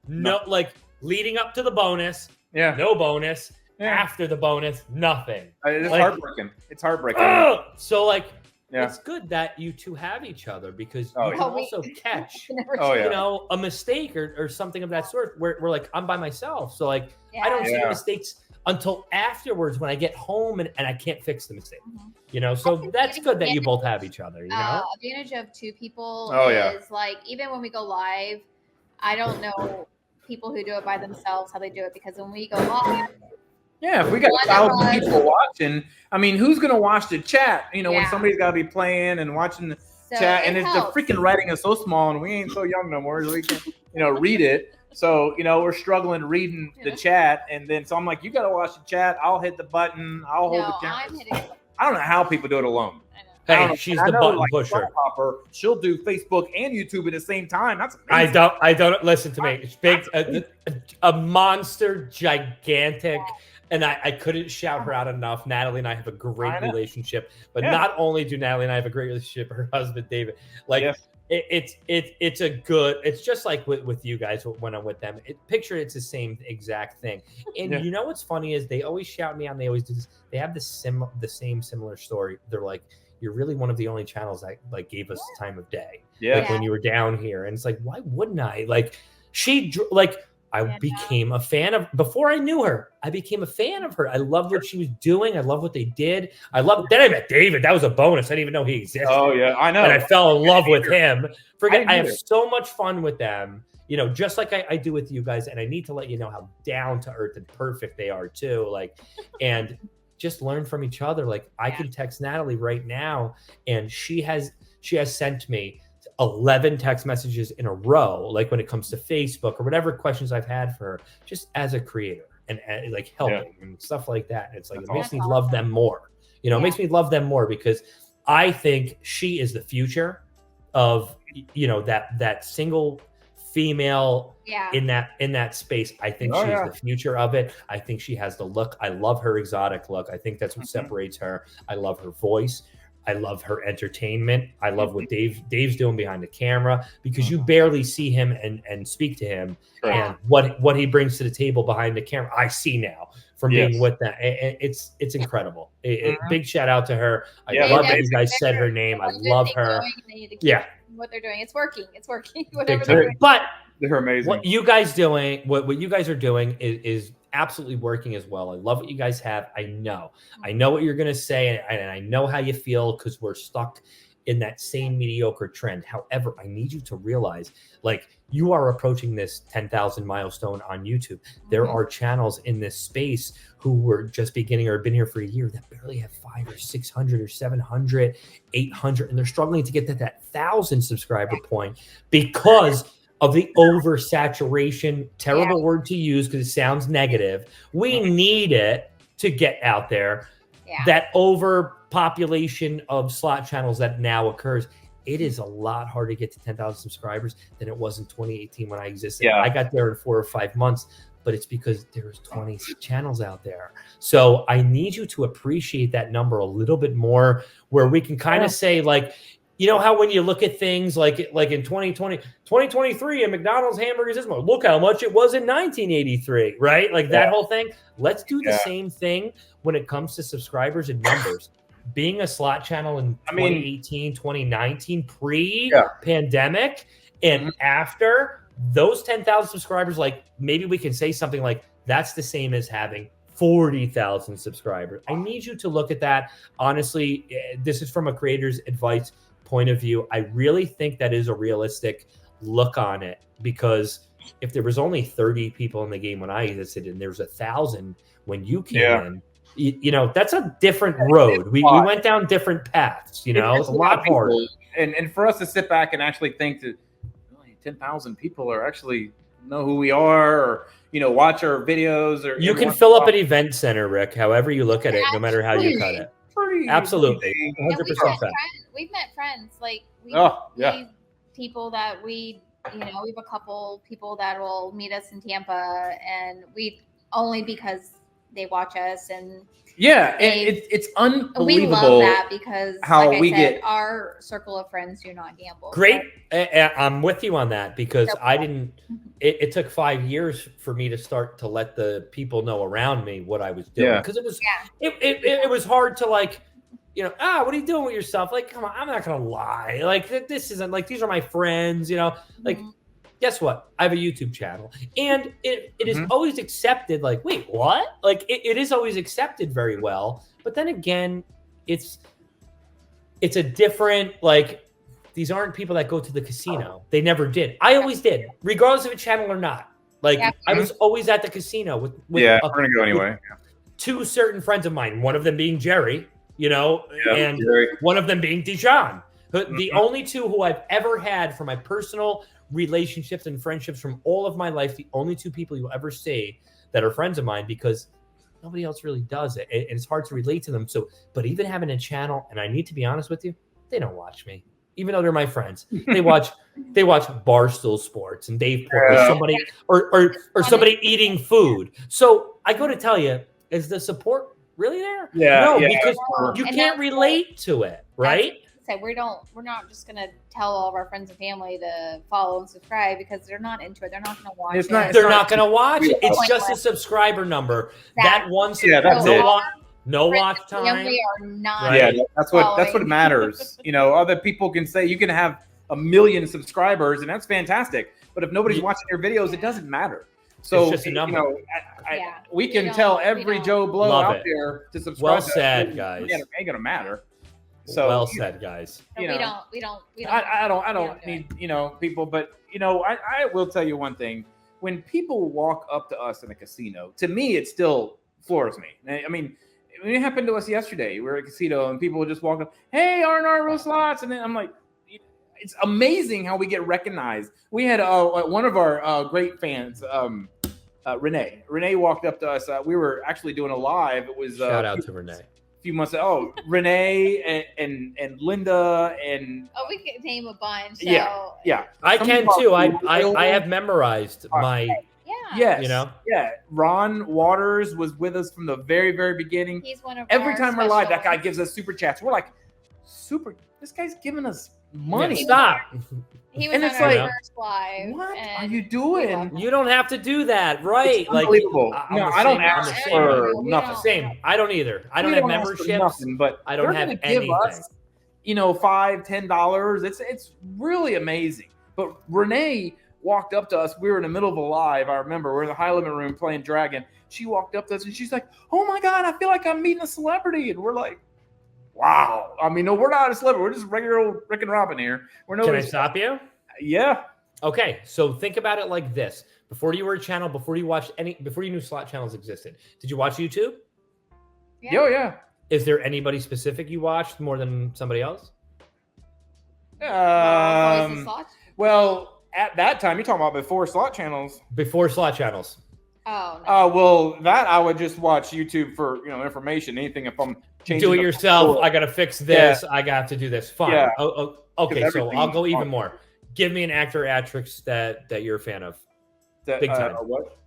like leading up to the bonus. Yeah. No bonus. Yeah. After the bonus, nothing. It's like, heartbreaking. It's heartbreaking. So like, it's good that you two have each other, because you can also catch, a mistake or something of that sort where we're like, I'm by myself. So like, I don't see the mistakes until afterwards when I get home and I can't fix the mistake, so that's good that you both have each other, advantage of two people is like, even when we go live, I don't know people who do it by themselves, how they do it, because when we go live, if we got 1,000 people watching, I mean, who's going to watch the chat, when somebody's got to be playing and watching the chat, and the freaking writing is so small, and we ain't so young no more, so we can, read it. So, we're struggling reading the chat. And then, so I'm like, you got to watch the chat. I'll hit the button. I'll hold the camera. I don't know how people do it alone. Hey, she's the button pusher. She'll do Facebook and YouTube at the same time. That's amazing. I don't listen to me. It's big, a monster, gigantic. And I couldn't shout her out enough. Natalie and I have a great relationship. But not only do Natalie and I have a great relationship, her husband, David, like, it's a good, it's just like with you guys when I'm with them. Picture it's the same exact thing. And you know what's funny is they always shout me on. They always do this. They have the same similar story. They're like, you're really one of the only channels that like gave us the time of day. Like when you were down here. And it's like, why wouldn't I? Like I became a fan of, before I knew her, I became a fan of her. I loved what she was doing. I love what they did. Then I met David. That was a bonus. I didn't even know he existed. Oh yeah, I know. And I fell in love with him. I have so much fun with them, just like I do with you guys. And I need to let you know how down to earth and perfect they are too. Like, and just learn from each other. Like I can text Natalie right now, and she has sent me 11 text messages in a row, like when it comes to Facebook or whatever questions I've had for her, just as a creator and like helping and stuff like that. And it's like, it makes me love them more, it makes me love them more, because I think she is the future of, that single female in that space. I think she's the future of it. I think she has the look. I love her exotic look. I think that's what separates her. I love her voice. I love her entertainment. I love what Dave's doing behind the camera, because you barely see him and speak to him, and what he brings to the table behind the camera. I see now from being with them. It's incredible. Big shout out to her. I love that you guys said her name. I love her. What they're doing, it's working. Whatever they're doing. But they're amazing. What you guys doing, what you guys are doing is absolutely working as well. I love what you guys have. I know what you're going to say, and I know how you feel, because we're stuck in that same mediocre trend. However, I need you to realize, like, you are approaching this 10,000 milestone on YouTube. There are channels in this space who were just beginning or been here for a year that barely have 500 or 600 or 700, 800, and they're struggling to get to that 1,000 subscriber point because of the oversaturation. Terrible word to use because it sounds negative. We need it to get out there. That overpopulation of slot channels that now occurs. It is a lot harder to get to 10,000 subscribers than it was in 2018 when I existed. I got there in 4 or 5 months, but it's because there's 20 channels out there. So I need you to appreciate that number a little bit more, where we can kind of say, like, how when you look at things like in 2023 and McDonald's hamburgers is more, look how much it was in 1983, right? Like that whole thing. Let's do the same thing when it comes to subscribers and numbers. Being a slot channel in 2018, 2019, pre-pandemic, and after those 10,000 subscribers, like maybe we can say something like that's the same as having 40,000 subscribers. I need you to look at that. Honestly, this is from a creator's advice point of view. I really think that is a realistic look on it, because if there was only 30 people in the game when I existed and there's 1,000 when you came in, you know, that's a different road. We went down different paths, you know, it's a lot harder. And for us to sit back and actually think that 10,000 people are actually know who we are, or, you know, watch our videos, or you can fill up an event center, Rick, however you look at it, no matter how you cut it. Absolutely. 100% fact. We've met friends, like we people that we, you know, we have a couple people that will meet us in Tampa, and we only because they watch us, and it's unbelievable. We love that because how like we get our circle of friends do not gamble. Great. I'm with you on that, because I didn't, it took 5 years for me to start to let the people know around me what I was doing. Because it was, it was hard to, like, you know, what are you doing with yourself? Like, come on, I'm not going to lie. Like, this isn't, like, these are my friends, you know, like, guess what? I have a YouTube channel, and it is always accepted. Like, wait, what? Like, it is always accepted very well. But then again, it's a different, like, these aren't people that go to the casino. They never did. I always did, regardless of a channel or not. Like, I was always at the casino with we're gonna go anyway. Two certain friends of mine, one of them being Jerry, you know, and one of them being Dijon. The only two who I've ever had for my personal relationships and friendships from all of my life, the only two people you'll ever see that are friends of mine, because nobody else really does it. And it's hard to relate to them. So, but even having a channel, and I need to be honest with you, they don't watch me, even though they're my friends. They watch Barstool Sports and Dave Portnoy, or somebody, or somebody eating food. So I go to tell you, is the support really there? No, because you can't relate to it, right? We're not just gonna tell all of our friends and family to follow and subscribe, because they're not into it. They're not gonna watch it. They're not gonna watch it. It's just a subscriber number. That one. That's no watch time. Family are not. Right. That's what matters. You know, other people can say you can have 1 million subscribers, and that's fantastic. But if nobody's watching your videos, it doesn't matter. So it's just a number. You know, we can tell every Joe Blow out there to subscribe. Well said, guys. It ain't gonna matter. So well said, guys. We don't. I don't need, you know, people, but you know, I will tell you one thing. When people walk up to us in a casino, to me, it still floors me. I mean, it happened to us yesterday. We were at a casino and people would just walk up, "Hey, R&R Reel Slots," and then I'm like, it's amazing how we get recognized. We had one of our great fans, Renee. Renee walked up to us. We were actually doing a live. It was shout out to Renee. Few months ago. Renee and Linda and we could name a bunch. So. Yeah. I can too. I have memorized my. Yes. You know. Yeah. Ron Waters was with us from the very, very beginning. He's one of every time we're live, that guy gives us super chats. We're like, this guy's giving us money. Yeah, stop. He was on our first live. What are you doing? You don't have to do that, right? It's unbelievable. No, I don't ask for nothing. Same. I don't either. I don't have memberships, but I don't have anything. Us, you know, $5, $10. It's really amazing. But Renee walked up to us. We were in the middle of a live. I remember we're in the high limit room playing Dragon. She walked up to us and she's like, "Oh my God, I feel like I'm meeting a celebrity." And we're like, wow. I mean, no, we're not a celebrity. We're just regular old Rick and Robin here. Can I stop you? Yeah. Okay. So think about it like this. Before you were a channel, before you knew slot channels existed, did you watch YouTube? Yeah. Oh, yeah. Is there anybody specific you watched more than somebody else? Well, at that time, you're talking about before slot channels. Before slot channels. Oh, no. Well, that I would just watch YouTube for, you know, information. Anything if I'm changing. Do it yourself. I got to fix this. I got to do this. Fine. Yeah. Okay, so I'll go even more. Give me an actor or actress that you're a fan of. Big time. What?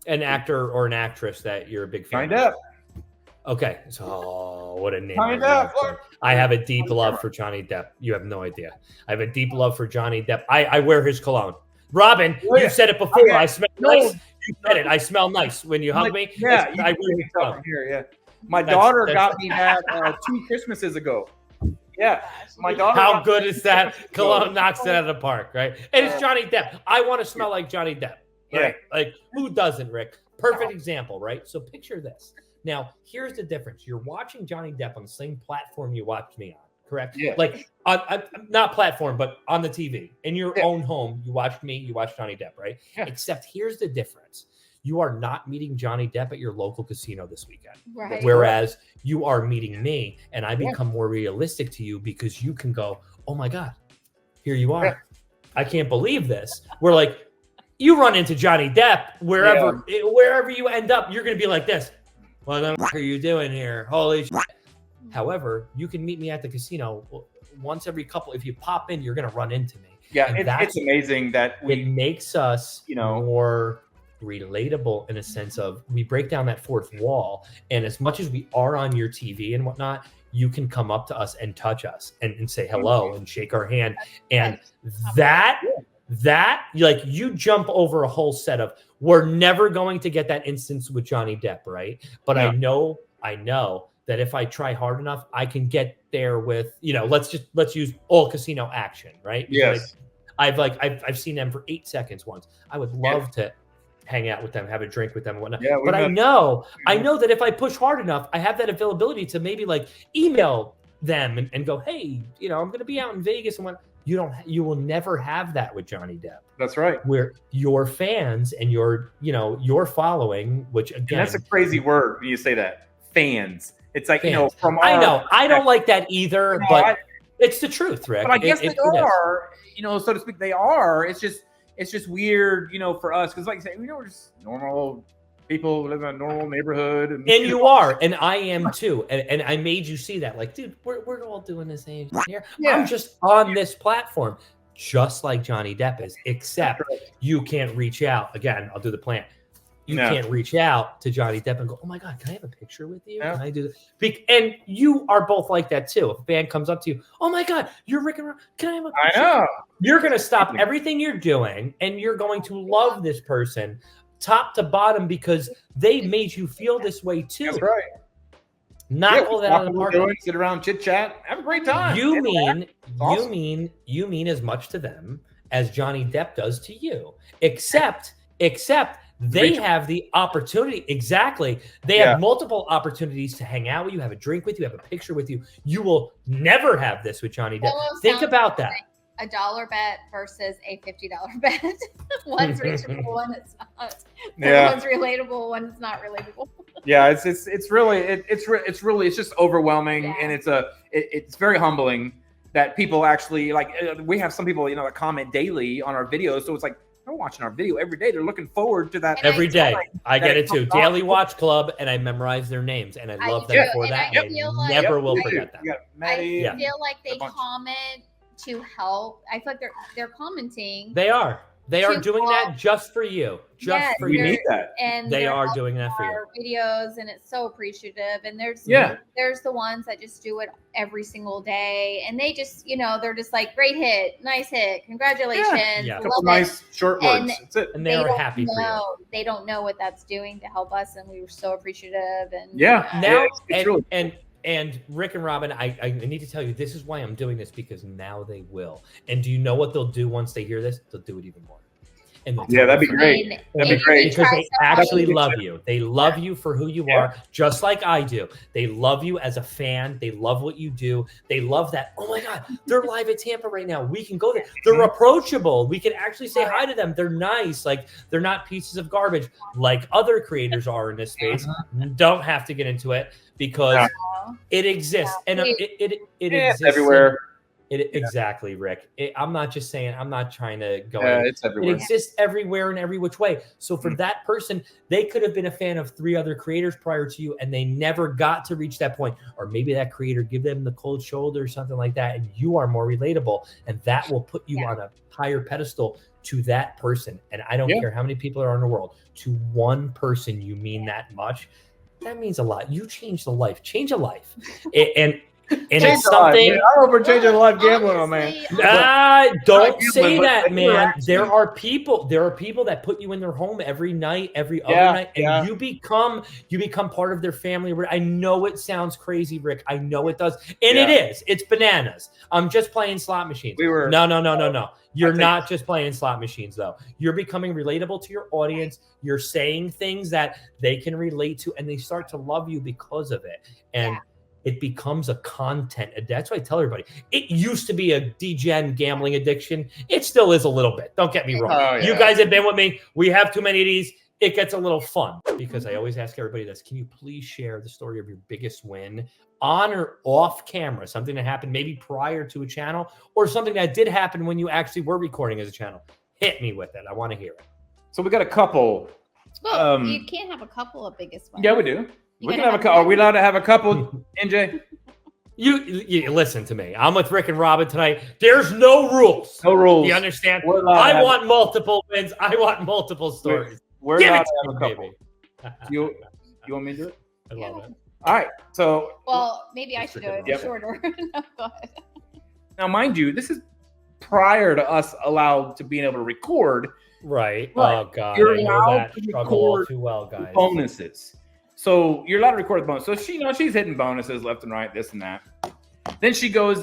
An actor or an actress that you're a big fan of. Okay. So, what a name. I have a deep love for Johnny Depp. You have no idea. I have a deep love for Johnny Depp. I wear his cologne. Robin, you said it before. I smell nice. You said it. I smell nice when you hug me. Yeah. I wear his cologne. Here, My daughter got me that 2 Christmases ago. Yeah, my daughter. How good is that? Cologne knocks it out of the park, right? And it's Johnny Depp. I want to smell like Johnny Depp. Right? Yeah. Like, who doesn't, Rick? Perfect example, right? So picture this. Now, here's the difference. You're watching Johnny Depp on the same platform you watched me on, correct? Yeah. Like, not platform, but on the TV. In your own home, you watched me, you watched Johnny Depp, right? Yeah. Except here's the difference. you are not meeting Johnny Depp at your local casino this weekend. Right. Whereas you are meeting me, and I become more realistic to you because you can go, oh my God, here you are. I can't believe this. We're like, you run into Johnny Depp wherever you end up, you're going to be like this. What the fuck are you doing here? Holy shit. However, you can meet me at the casino once every couple. If you pop in, you're going to run into me. Yeah, it's amazing that it makes us, more relatable in a sense of we break down that fourth wall. And as much as we are on your TV and whatnot, you can come up to us and touch us and say hello and shake our hand. And that like you jump over a whole set of, we're never going to get that instance with Johnny Depp, right? But I know that if I try hard enough, I can get there with, let's use all casino action, right? Yes. I've seen them for 8 seconds once. I would love to hang out with them, have a drink with them and whatnot. Yeah, but I know that if I push hard enough, I have that availability to maybe like email them and go, hey, I'm going to be out in Vegas and what. You will never have that with Johnny Depp. That's right. Where your fans and your following, which again, and that's a crazy word when you say that, fans. It's like, fans. I don't like that either, but it's the truth, Rick. But I guess they are, so to speak, they are. It's just weird, for us. Because like I say, we're just normal people who live in a normal neighborhood. And you are, and I am too. And I made you see that. Like, dude, we're all doing the same here. Yeah. I'm just on this platform, just like Johnny Depp is, except you can't reach out. Again, I'll do the plant. You can't reach out to Johnny Depp and go, oh my God, can I have a picture with you? Can I do this? And you are both like that too. If a fan comes up to you, oh my God, you're Rick and Rob. Can I have a picture? I know. You're going to stop everything you're doing and you're going to love this person top to bottom because they made you feel this way too. That's right. Not all that out of the park. Sit around, chit chat, have a great time. You mean as much to them as Johnny Depp does to you, except they have the opportunity. Exactly. They have multiple opportunities to hang out with you, have a drink with you, have a picture with you. You will never have this with Johnny Depp. Think about that. A $1 bet versus a $50 bet. One's reachable, one is not. One's relatable, one's not relatable. Yeah, it's really just overwhelming, and it's very humbling that people actually like. We have some people that comment daily on our videos, so it's like they're watching our video every day. They're looking forward to that every day. I get it too. Daily Watch Club, and I memorize their names, and I love them for that. I never will forget that. I feel like they comment to help. I feel like they're commenting. They are doing that just for you. For you. We need that. And they are doing that for our videos, and it's so appreciative. And there's the ones that just do it every single day, and they just they're just like, great hit, nice hit, congratulations. A couple nice short words. That's it. And they were happy for you. They don't know what that's doing to help us, and we were so appreciative. And now and Rick and Robin, I need to tell you, this is why I'm doing this, because now they will. And do you know what they'll do once they hear this? They'll do it even more. And that'd be great. That'd be great. Because they actually love you. They love you for who you are, just like I do. They love you as a fan. They love what you do. They love that, oh my God, they're live at Tampa right now. We can go there. They're approachable. We can actually say hi to them. They're nice. Like, they're not pieces of garbage like other creators are in this space. Don't have to get into it because it exists. And it exists everywhere. Exactly, Rick. I'm not just saying, I'm not trying to go. It's everywhere. It exists everywhere in every which way. So for that person, they could have been a fan of 3 other creators prior to you, and they never got to reach that point. Or maybe that creator give them the cold shoulder or something like that, and you are more relatable, and that will put you on a higher pedestal to that person. And I don't care how many people are in the world. To one person, you mean that much. That means a lot. You changed a life. Change a life. And it's something. I don't know if changing a life gambling, man. Don't say that, man. There are people that put you in their home every night, every other night, and you become part of their family. I know it sounds crazy, Rick. I know it does, and it is. It's bananas. I'm just playing slot machines. No. You're not just playing slot machines, though. You're becoming relatable to your audience. You're saying things that they can relate to, and they start to love you because of it. And it becomes a content. That's why I tell everybody, it used to be a degen gambling addiction. It still is a little bit. Don't get me wrong. You guys have been with me. We have too many of these. it gets a little fun because I always ask everybody this. Can you please share the story of your biggest win on or off camera? Something that happened maybe prior to a channel or something that did happen when you actually were recording as a channel. Hit me with it. I want to hear it. So we got a couple. Well, you can't have a couple of biggest ones. Yeah, we do. We can have a couple. Are we allowed to have a couple, NJ? You listen to me. I'm with Rick and Robin tonight. There's no rules. No rules. You understand? I want multiple wins. I want multiple stories. We're allowed to have a couple. You want me to do it? I love it. All right. So. Well, maybe I should do it shorter. No, go ahead. Now, mind you, this is prior to us allowed to being able to record. Right. But oh God. You're I know allowed that to struggle all record too well, guys. bonuses. So you're allowed to record the bonus. So she's hitting bonuses left and right, this and that. Then she goes.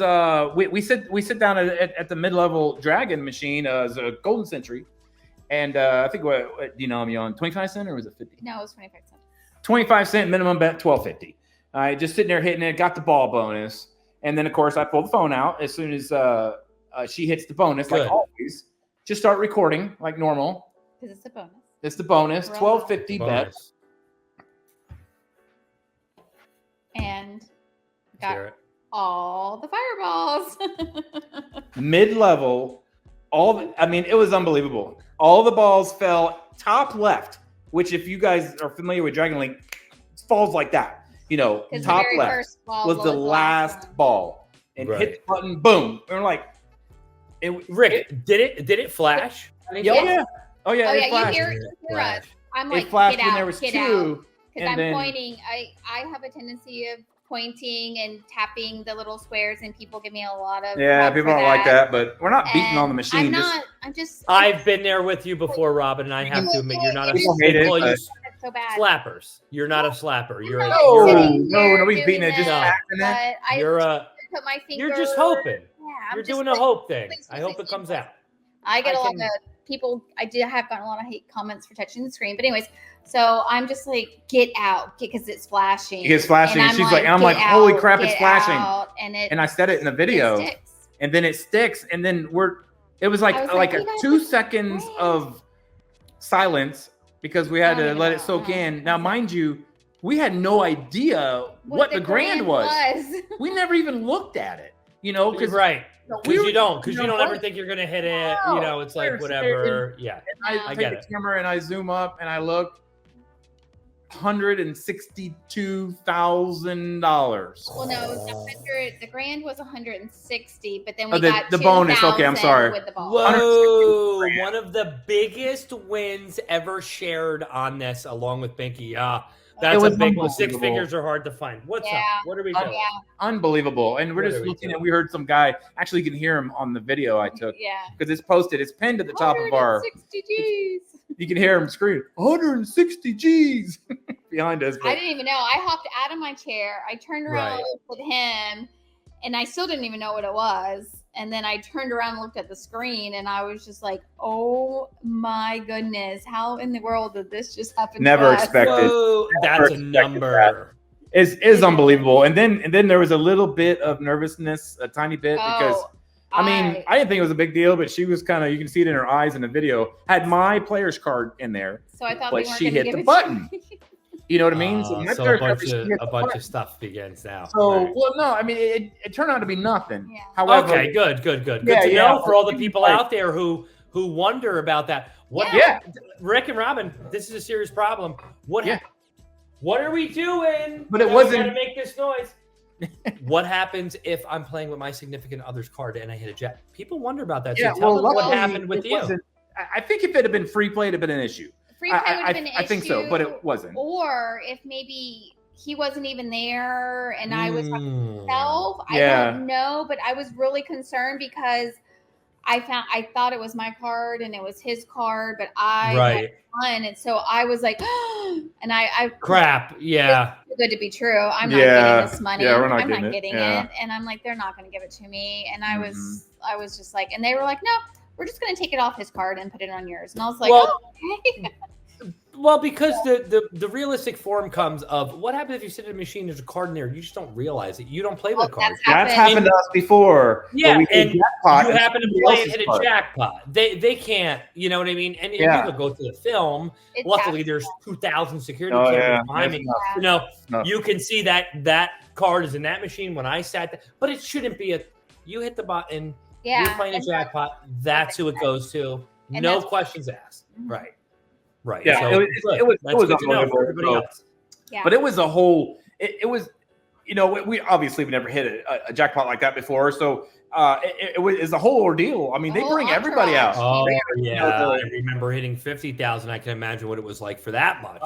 We sit down at the mid-level dragon machine as a golden century, and I think what you know I'm on 25 cent or was it 50? No, it was 25 cents. 25 cent minimum bet, 12.50. I just sitting there hitting it, got the ball bonus, and then of course I pull the phone out as soon as she hits the bonus, like always. Just start recording like normal. Because it's a bonus. It's the bonus, 12.50 bet. And got all the fireballs. Mid-level, it was unbelievable. All the balls fell top left, which if you guys are familiar with Dragon League, it falls like that. You know, top left was the last ball. And hit the button, boom. And we're like, Rick, did it flash? Yeah. Oh yeah, it flashed. You hear us. I'm like, it flashed get when out, there was get two. Because I'm pointing. I have a tendency of pointing and tapping the little squares, and people give me a lot of people don't like that, but we're not beating on the machine. I've been there with you before, Robin, and I have to admit you're not a so bad. Slappers. You're not a slapper. You're nobody's beating it. Just You're just hoping. Yeah, you're doing a hope thing. I hope it comes out. I get a lot of people. I have gotten a lot of hate comments for touching the screen, but anyways. So I'm just like, get out, because it's flashing. It's flashing. And she's like, I'm like, holy crap, it's flashing. And I said it in the video. And then it sticks. And then it was like a 2 seconds of silence because we had to let it soak in. Now, mind you, we had no idea what the grand was. We never even looked at it, because Because you don't ever think you're gonna hit it. It's like whatever. Yeah, I get it. Camera and I zoom up and I look. $162,000. Well, no, it was 100. The grand was 160, but then we got the bonus. Okay, I'm sorry. With the ball. Whoa! One of the biggest wins ever shared on this, along with Binky. Yeah, that's a big one. 6 figures are hard to find. What's up? What are we doing? Unbelievable. And we're just looking at. We heard some guy. Actually, you can hear him on the video I took. Because it's posted. It's pinned at the top of our. 160 G's. You can hear him scream, 160 G's behind us. I didn't even know. I hopped out of my chair. I turned around and looked at him, and I still didn't even know what it was. And then I turned around and looked at the screen, and I was just like, oh my goodness, how in the world did this just happen? Never expected. Whoa, that's a number. Is unbelievable. And then there was a little bit of nervousness, a tiny bit, because I didn't think it was a big deal, but she was kind of, you can see it in her eyes in the video, had my player's card in there. So I thought but she hit the button. You know what I mean? So a bunch of stuff begins now. So, it turned out to be nothing. Yeah. However, okay, good to know for all the people out there who wonder about that. Rick and Robin, this is a serious problem. What are we doing? But it wasn't. We gotta make this noise. What happens if I'm playing with my significant other's card and I hit a jet? People wonder about that. So tell them what happened with you. I think if it had been free play, it'd have been an issue. Free play would have been an issue. I think so, but it wasn't. Or if maybe he wasn't even there and I was myself. I don't know, but I was really concerned because I thought it was my card and it was his card, but I had won, and so I was like, and I crap, it's too good to be true. I'm not getting this money. Yeah, we're not I'm getting not getting it, and I'm like, they're not going to give it to me, and I was just like, and they were like, no, we're just going to take it off his card and put it on yours, and I was like, okay. Well, because the realistic form comes of what happens if you sit in a machine, there's a card in there, you just don't realize it. You don't play with cards. That's happened to us before. Yeah, and you happen to play and hit a jackpot. They can't, you know what I mean? And people go to the film. Luckily, there's 2,000 security cameras behind me. You can see that card is in that machine when I sat there. But it shouldn't be you hit the button, you're playing a jackpot, that's who it goes to. No questions asked. Right. Right. Yeah. So it was unbelievable. But it was a whole. It was, we obviously never hit a jackpot like that before. So it was a whole ordeal. I mean, they bring everybody out. Oh I remember hitting 50,000. I can imagine what it was like for that much.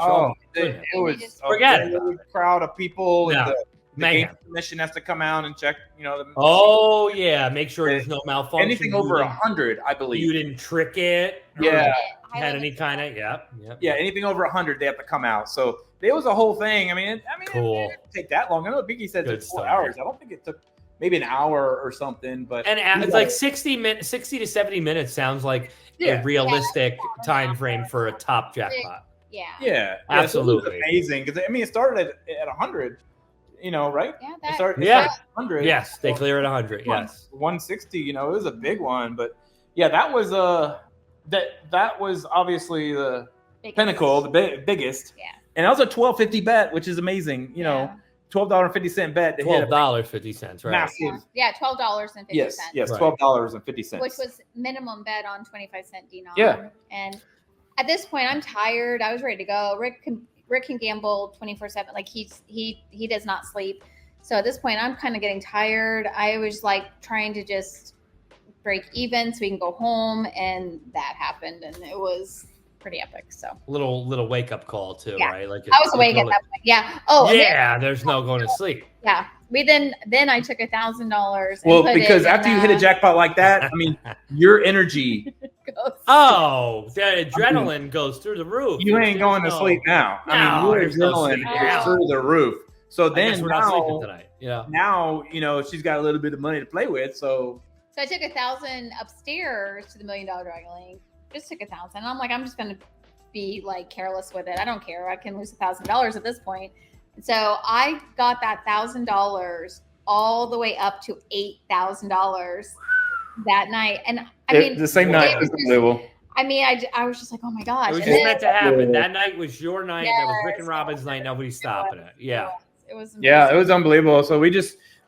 It was forget a crowd of people. Yeah. The game commission has to come out and check, make sure there's no malfunction. Anything over 100, I believe. You didn't trick it. Yeah. Had any kind of Yeah, anything over 100, they have to come out. So it was a whole thing. I mean, cool. It didn't take that long. I know Biggie said it took 4 hours. I don't think it took maybe an hour or something. But it's like 60 to 70 minutes sounds like a realistic time frame for a top jackpot. Yeah, absolutely. So it was amazing because it started at 100. Right? Yeah, it started at 100. Yes, they clear at 100. Yes, 160. It was a big one, but that was that was obviously the pinnacle, the biggest. Yeah, and that was a $12.50 bet, which is amazing. $12.50 bet. $12.50, right? Massive. Yeah, $12.50. Yes, right. $12.50, which was minimum bet on 25-cent denom. Yeah, and at this point, I'm tired. I was ready to go. Rick can gamble 24/7. Like he does not sleep. So at this point, I'm kind of getting tired. I was like trying to just break even so we can go home, and that happened, and it was pretty epic. So little wake up call too, right? Like I was awake at that point. Yeah. Oh yeah. There's no going to sleep. Yeah. We then I took $1,000. Well, because after you hit a jackpot like that, I mean, your energy. The adrenaline goes through the roof. You ain't going to sleep now. I mean, your adrenaline is through the roof. So then we're not sleeping tonight. Yeah. Now she's got a little bit of money to play with. So I took 1,000 upstairs to the $1 Million Dragon Link. Just took 1,000. I'm like, I'm just gonna be like careless with it. I don't care. I can lose $1,000 at this point. And so I got that $1,000 all the way up to $8,000 that night. And I mean, the same night was unbelievable. I mean, I was just like, oh my gosh. It was just meant to happen. That night was your night. Yes, that was Rick and Robin's night. Nobody's stopping it. Yeah. It was amazing. Yeah, it was unbelievable. So we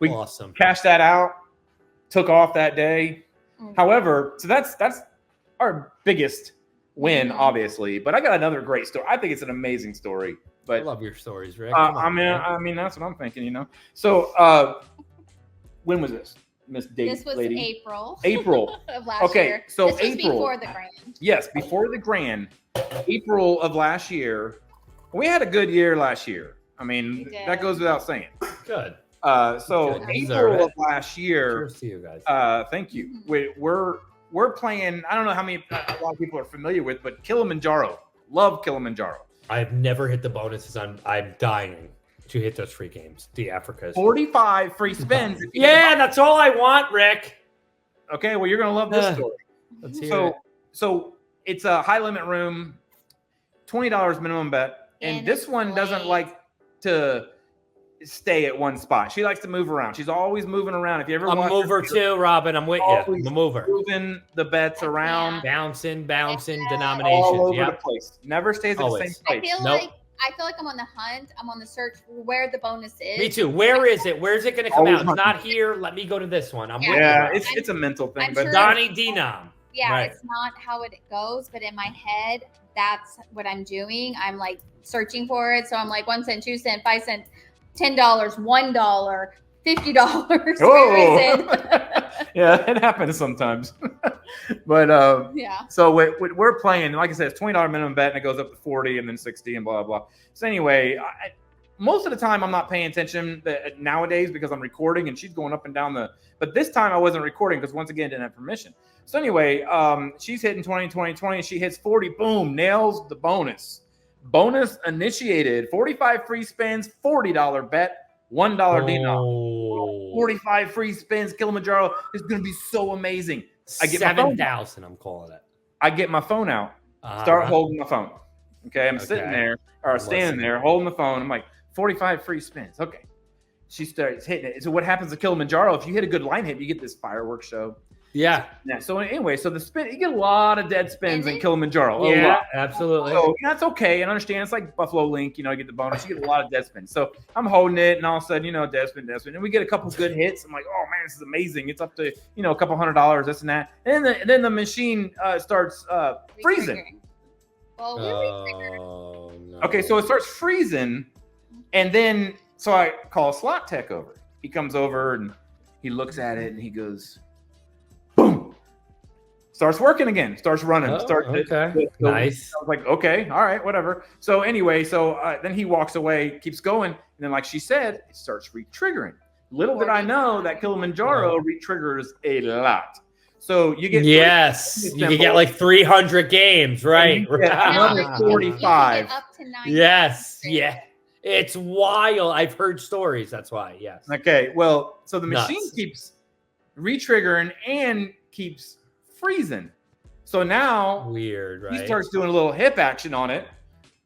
awesome. Cashed that out, took off that day. Mm-hmm. However, so that's our biggest win, obviously. But I got another great story. I think it's an amazing story. But I love your stories, Rick. I mean, that's what I'm thinking, So when was this? Miss Date This was lady? April of last year. So this was April before the Grand. Yes, before the Grand. April of last year. We had a good year last year. I mean, that goes without saying. Good. So Good. April of last year. Cheers to you guys. Thank you. We're playing. I don't know how many a lot of people are familiar with, but Kilimanjaro. Love Kilimanjaro. I've never hit the bonuses. I'm dying to hit those free games. The Africas. 45 free spins. Yeah, that's all I want, Rick. Okay, well, you're gonna love this story. Let's hear it. So it's a high limit room, $20 minimum bet, and this one doesn't like to stay at one spot. She likes to move around. She's always moving around. If you ever I'm a mover too, Robin. I'm with you. I'm a mover. Moving the bets around, bouncing, denominations, all over the place. Never stays at the same place. I feel like I'm on the hunt. I'm on the search for where the bonus is. Me too. Where is it? Where's it going to come out? It's not here. Let me go to this one. It's a mental thing. But Donnie Denom. Yeah, right. It's not how it goes, but in my head, that's what I'm doing. I'm like searching for it. So I'm like 1 cent, 2 cent, 5 cent, $10, $1, $50. Where is it? Yeah, it happens sometimes. But so we're playing, like I said, it's $20 minimum bet, and it goes up to 40 and then 60 and blah blah. So anyway, most of the time I'm not paying attention nowadays because I'm recording, and she's going up and down but this time I wasn't recording because once again I didn't have permission. So anyway, she's hitting 20, 20, 20. She hits 40, boom, nails the bonus. Bonus initiated, 45 free spins, $40 bet, $1 denom. 45 free spins, Kilimanjaro is going to be so amazing. I get 7,000, I'm calling it. I get my phone out, start holding my phone. Okay, I'm sitting there or standing there holding the phone. I'm like, 45 free spins. Okay. She starts hitting it. So what happens to Kilimanjaro? If you hit a good line hit, you get this fireworks show. Yeah. So anyway, so the spin, you get a lot of dead spins in Kilimanjaro. Yeah, absolutely. So that's okay. And understand it's like Buffalo Link, you get the bonus. You get a lot of dead spins. So I'm holding it, and all of a sudden, dead spin. And we get a couple good hits. I'm like, oh man, this is amazing. It's up to, a couple $100, this and that. And then the machine starts freezing. Well, no. Okay, so it starts freezing, and then so I call a slot tech over. He comes over and he looks at it and he goes, boom. Starts working again. Starts running. Okay. Nice. I was like, okay, all right, whatever. So anyway, then he walks away, keeps going, and then like she said, it starts re-triggering. Little did I know that Kilimanjaro re-triggers a lot. So you get you can get like 300 games, right? Another 45. Up to 9. Yes, yeah. It's wild. I've heard stories. That's why. Yes. Okay. Well, so the machine keeps re-triggering and keeps freezing. So now weird, right? He starts doing a little hip action on it.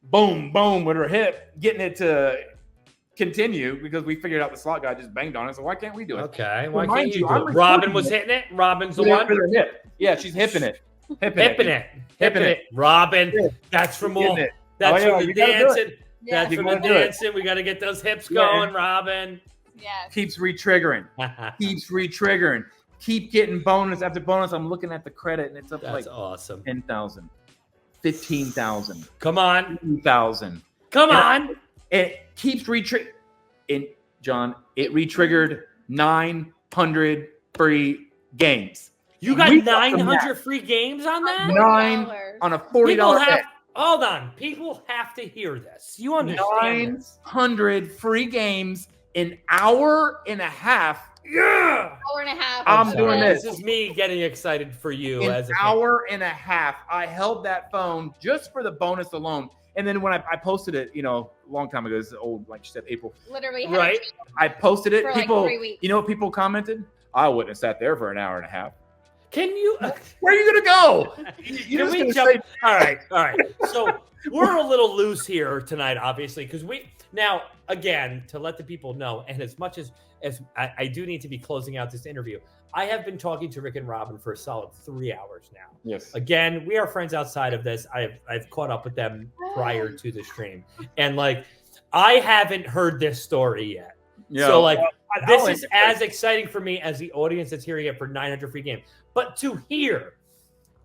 Boom, boom with her hip, getting it to continue because we figured out the slot guy just banged on it. So why can't we do it? Okay. Why can't you do it? Robin was hitting it. Robin's the one. Hip. Yeah, she's hipping it. Hipping it. Robin. That's from all. That's from the dancing. That's from the dancing. We got to get those hips going, Robin. Yeah. Keeps re-triggering. Keep getting bonus after bonus. I'm looking at the credit and it's up That's like awesome. 10,000, 15,000. Come on. 2,000. Come on. It keeps re-triggering. And John, it re-triggered 900 free games. You got 900 free games on that? 9 on a $40 bet. Hold on. People have to hear this. You understand 900 free games an hour and a half. Yeah. Hour and a half. I'm doing this. This is me getting excited for you. An hour and a half. I held that phone just for the bonus alone. And then when I posted it, a long time ago, this is old, like you said, April. Literally. Right. I posted it. For people, like 3 weeks. You know what people commented? I wouldn't have sat there for an hour and a half. Can you? Where are you gonna go? Can we jump? All right. So we're a little loose here tonight, obviously, because again, to let the people know, and as much as I do need to be closing out this interview, I have been talking to Rick and Robin for a solid 3 hours now. Yes. Again, we are friends outside of this. I've caught up with them prior to the stream, and I haven't heard this story yet. Yeah. So this is as exciting for me as the audience that's hearing it for 900 free games. But to hear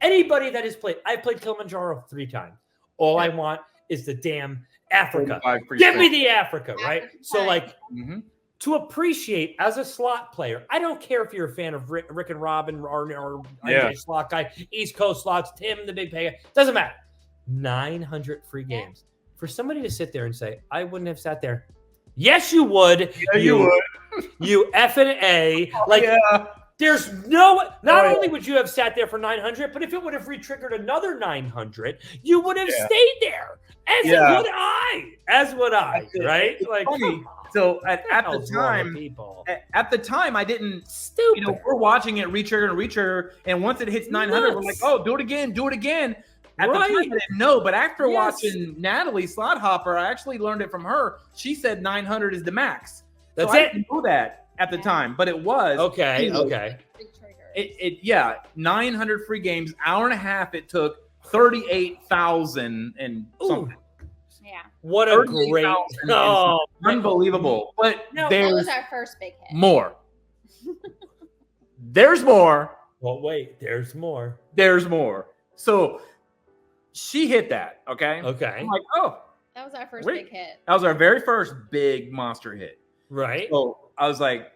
anybody that has played, I've played Kilimanjaro 3 times. All I want is the damn Africa. Give me the Africa, right? So to appreciate as a slot player, I don't care if you're a fan of Rick and Robin or slot guy, East Coast slots, Tim, the big pay, doesn't matter. 900 free games. For somebody to sit there and say, I wouldn't have sat there. Yes, you would. Yeah, you would. You effing A. There's not only would you have sat there for 900, but if it would have re-triggered another 900, you would have stayed there. As would I, right? Funny. So at the time, I didn't. Stupid. We're watching it re-trigger, and once it hits 900, we're like, oh, do it again. At the time, I didn't know, but after watching Natalie Slot Hopper, I actually learned it from her. She said 900 is the max. That's I didn't know that at the time, but it was. Okay. 900 free games, hour and a half. It took 38,000 and something. Yeah. What a great, unbelievable. But that was our first big hit. More. There's more. Well, wait. There's more. So she hit that. Okay. I'm like, oh. That was our first big hit. That was our very first big monster hit. Right. So I was like,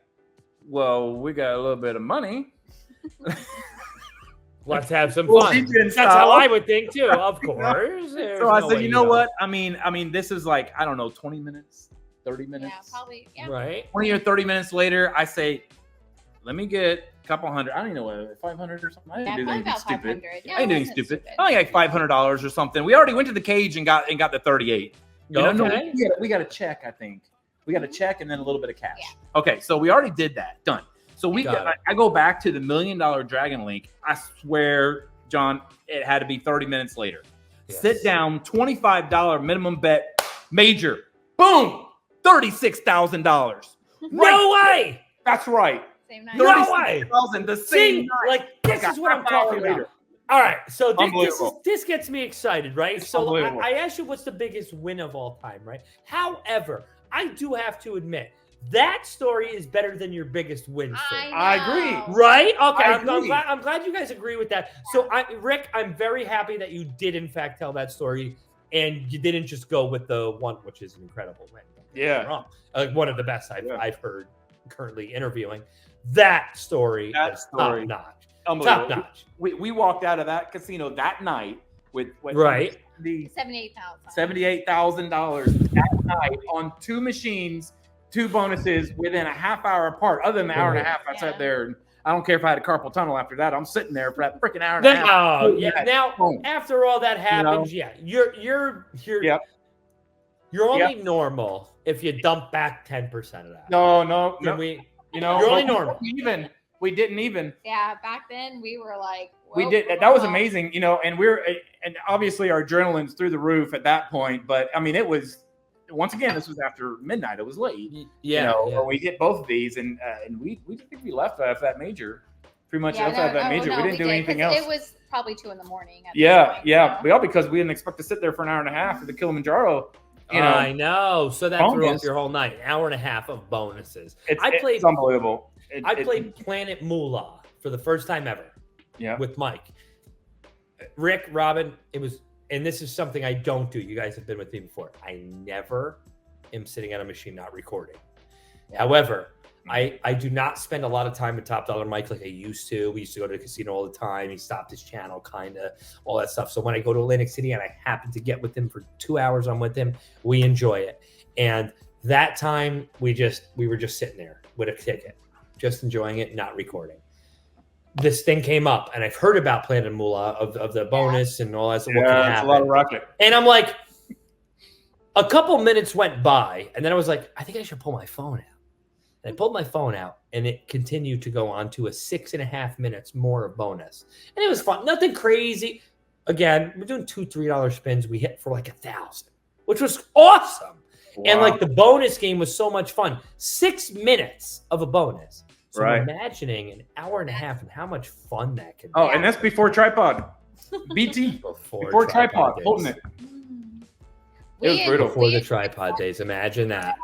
well, we got a little bit of money. Let's have some fun. That's how I would think too, of course. So I said, you know what? I mean, this is like, I don't know, 20 minutes, 30 minutes. Yeah, probably. Yeah. Right. 20 or 30 minutes later, I say, let me get a couple hundred. I don't even know what, 500 or something. I didn't do anything stupid. Yeah, I didn't do anything stupid. I only like $500 or something. We already went to the cage and got the 38. Okay. We got a check, I think. We got a check and then a little bit of cash. Yeah. Okay, so we already did that. Done. So I go back to the $1 Million Dragon Link. I swear, John, it had to be 30 minutes later. Sit down, $25 minimum bet, major. Boom, $36,000. No way. That's right. Same night. No way. The same night. Like this is what I'm talking about. All right, so this gets me excited, right? So I asked you what's the biggest win of all time, right? However, I do have to admit that story is better than your biggest win story. I agree. Right? Okay, I'm glad you guys agree with that. So, Rick, I'm very happy that you did in fact tell that story, and you didn't just go with the one, which is an incredible win. Yeah, one of the best I've heard currently interviewing. That story is top notch. Top notch. We walked out of that casino that night with the $78,000 that night on 2 machines, 2 bonuses within a half hour apart. Other than the hour and a half, I sat there, and I don't care if I had a carpal tunnel after that. I'm sitting there for that freaking hour and a half. Oh yeah. Now after all that happens, you're only normal if you dump back 10% of that. No. You're only normal. We didn't even. Yeah, back then we were like, we did. That was amazing, and obviously our adrenaline's through the roof at that point. But I mean, it was, once again, this was after midnight. It was late. When we hit both of these, and we think we left after that major. Pretty much after that major, we didn't do anything else. It was probably 2 a.m. Because we didn't expect to sit there for an hour and a half for the Kilimanjaro. I know. So that threw up your whole night. An hour and a half of bonuses. It's unbelievable. I played Planet Moolah for the first time ever. Yeah. With Mike. Rick, Robin, and this is something I don't do. You guys have been with me before. I never am sitting at a machine not recording. However, I do not spend a lot of time with Top Dollar Mike like I used to. We used to go to the casino all the time. He stopped his channel, kind of, all that stuff. So when I go to Atlantic City and I happen to get with him for 2 hours, I'm with him. We enjoy it. And that time, we were just sitting there with a ticket, just enjoying it, not recording. This thing came up, and I've heard about Planet Moolah of the bonus and all that. So what can happen? It's a lot of rocket. And I'm like, a couple minutes went by, and then I was like, I think I should pull my phone out. And I pulled my phone out, and it continued to go on to a 6.5 minutes more of bonus. And it was fun. Nothing crazy. Again, we're doing $2-3 spins. We hit for like 1,000, which was awesome. Wow. And like the bonus game was so much fun. 6 minutes of a bonus. So I'm imagining an hour and a half and how much fun that can be. Oh, and that's before tripod. BT. Before tripod. Holding it. It was brutal. Before the tripod days. Imagine that.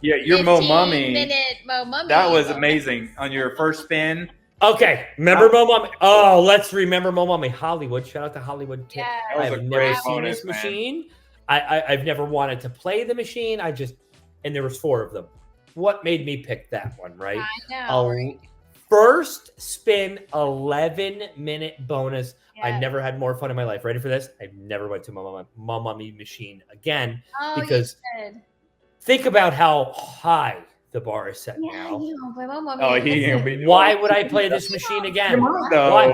Yeah, your Mo Mummy. Mo Mummy. That was amazing on your first spin. Okay, remember Mo Mummy? Oh, let's remember Mo Mummy. Hollywood. Shout out to Hollywood. Yeah. I've never seen this machine. I've never wanted to play the machine. And there was 4 of them. What made me pick that one, right? I know. First spin, 11-minute bonus. Yes. I've never had more fun in my life. Ready for this? I've never went to Mo Mummy machine again. Because think about how high the bar is set now. Why would I play this machine again? Why?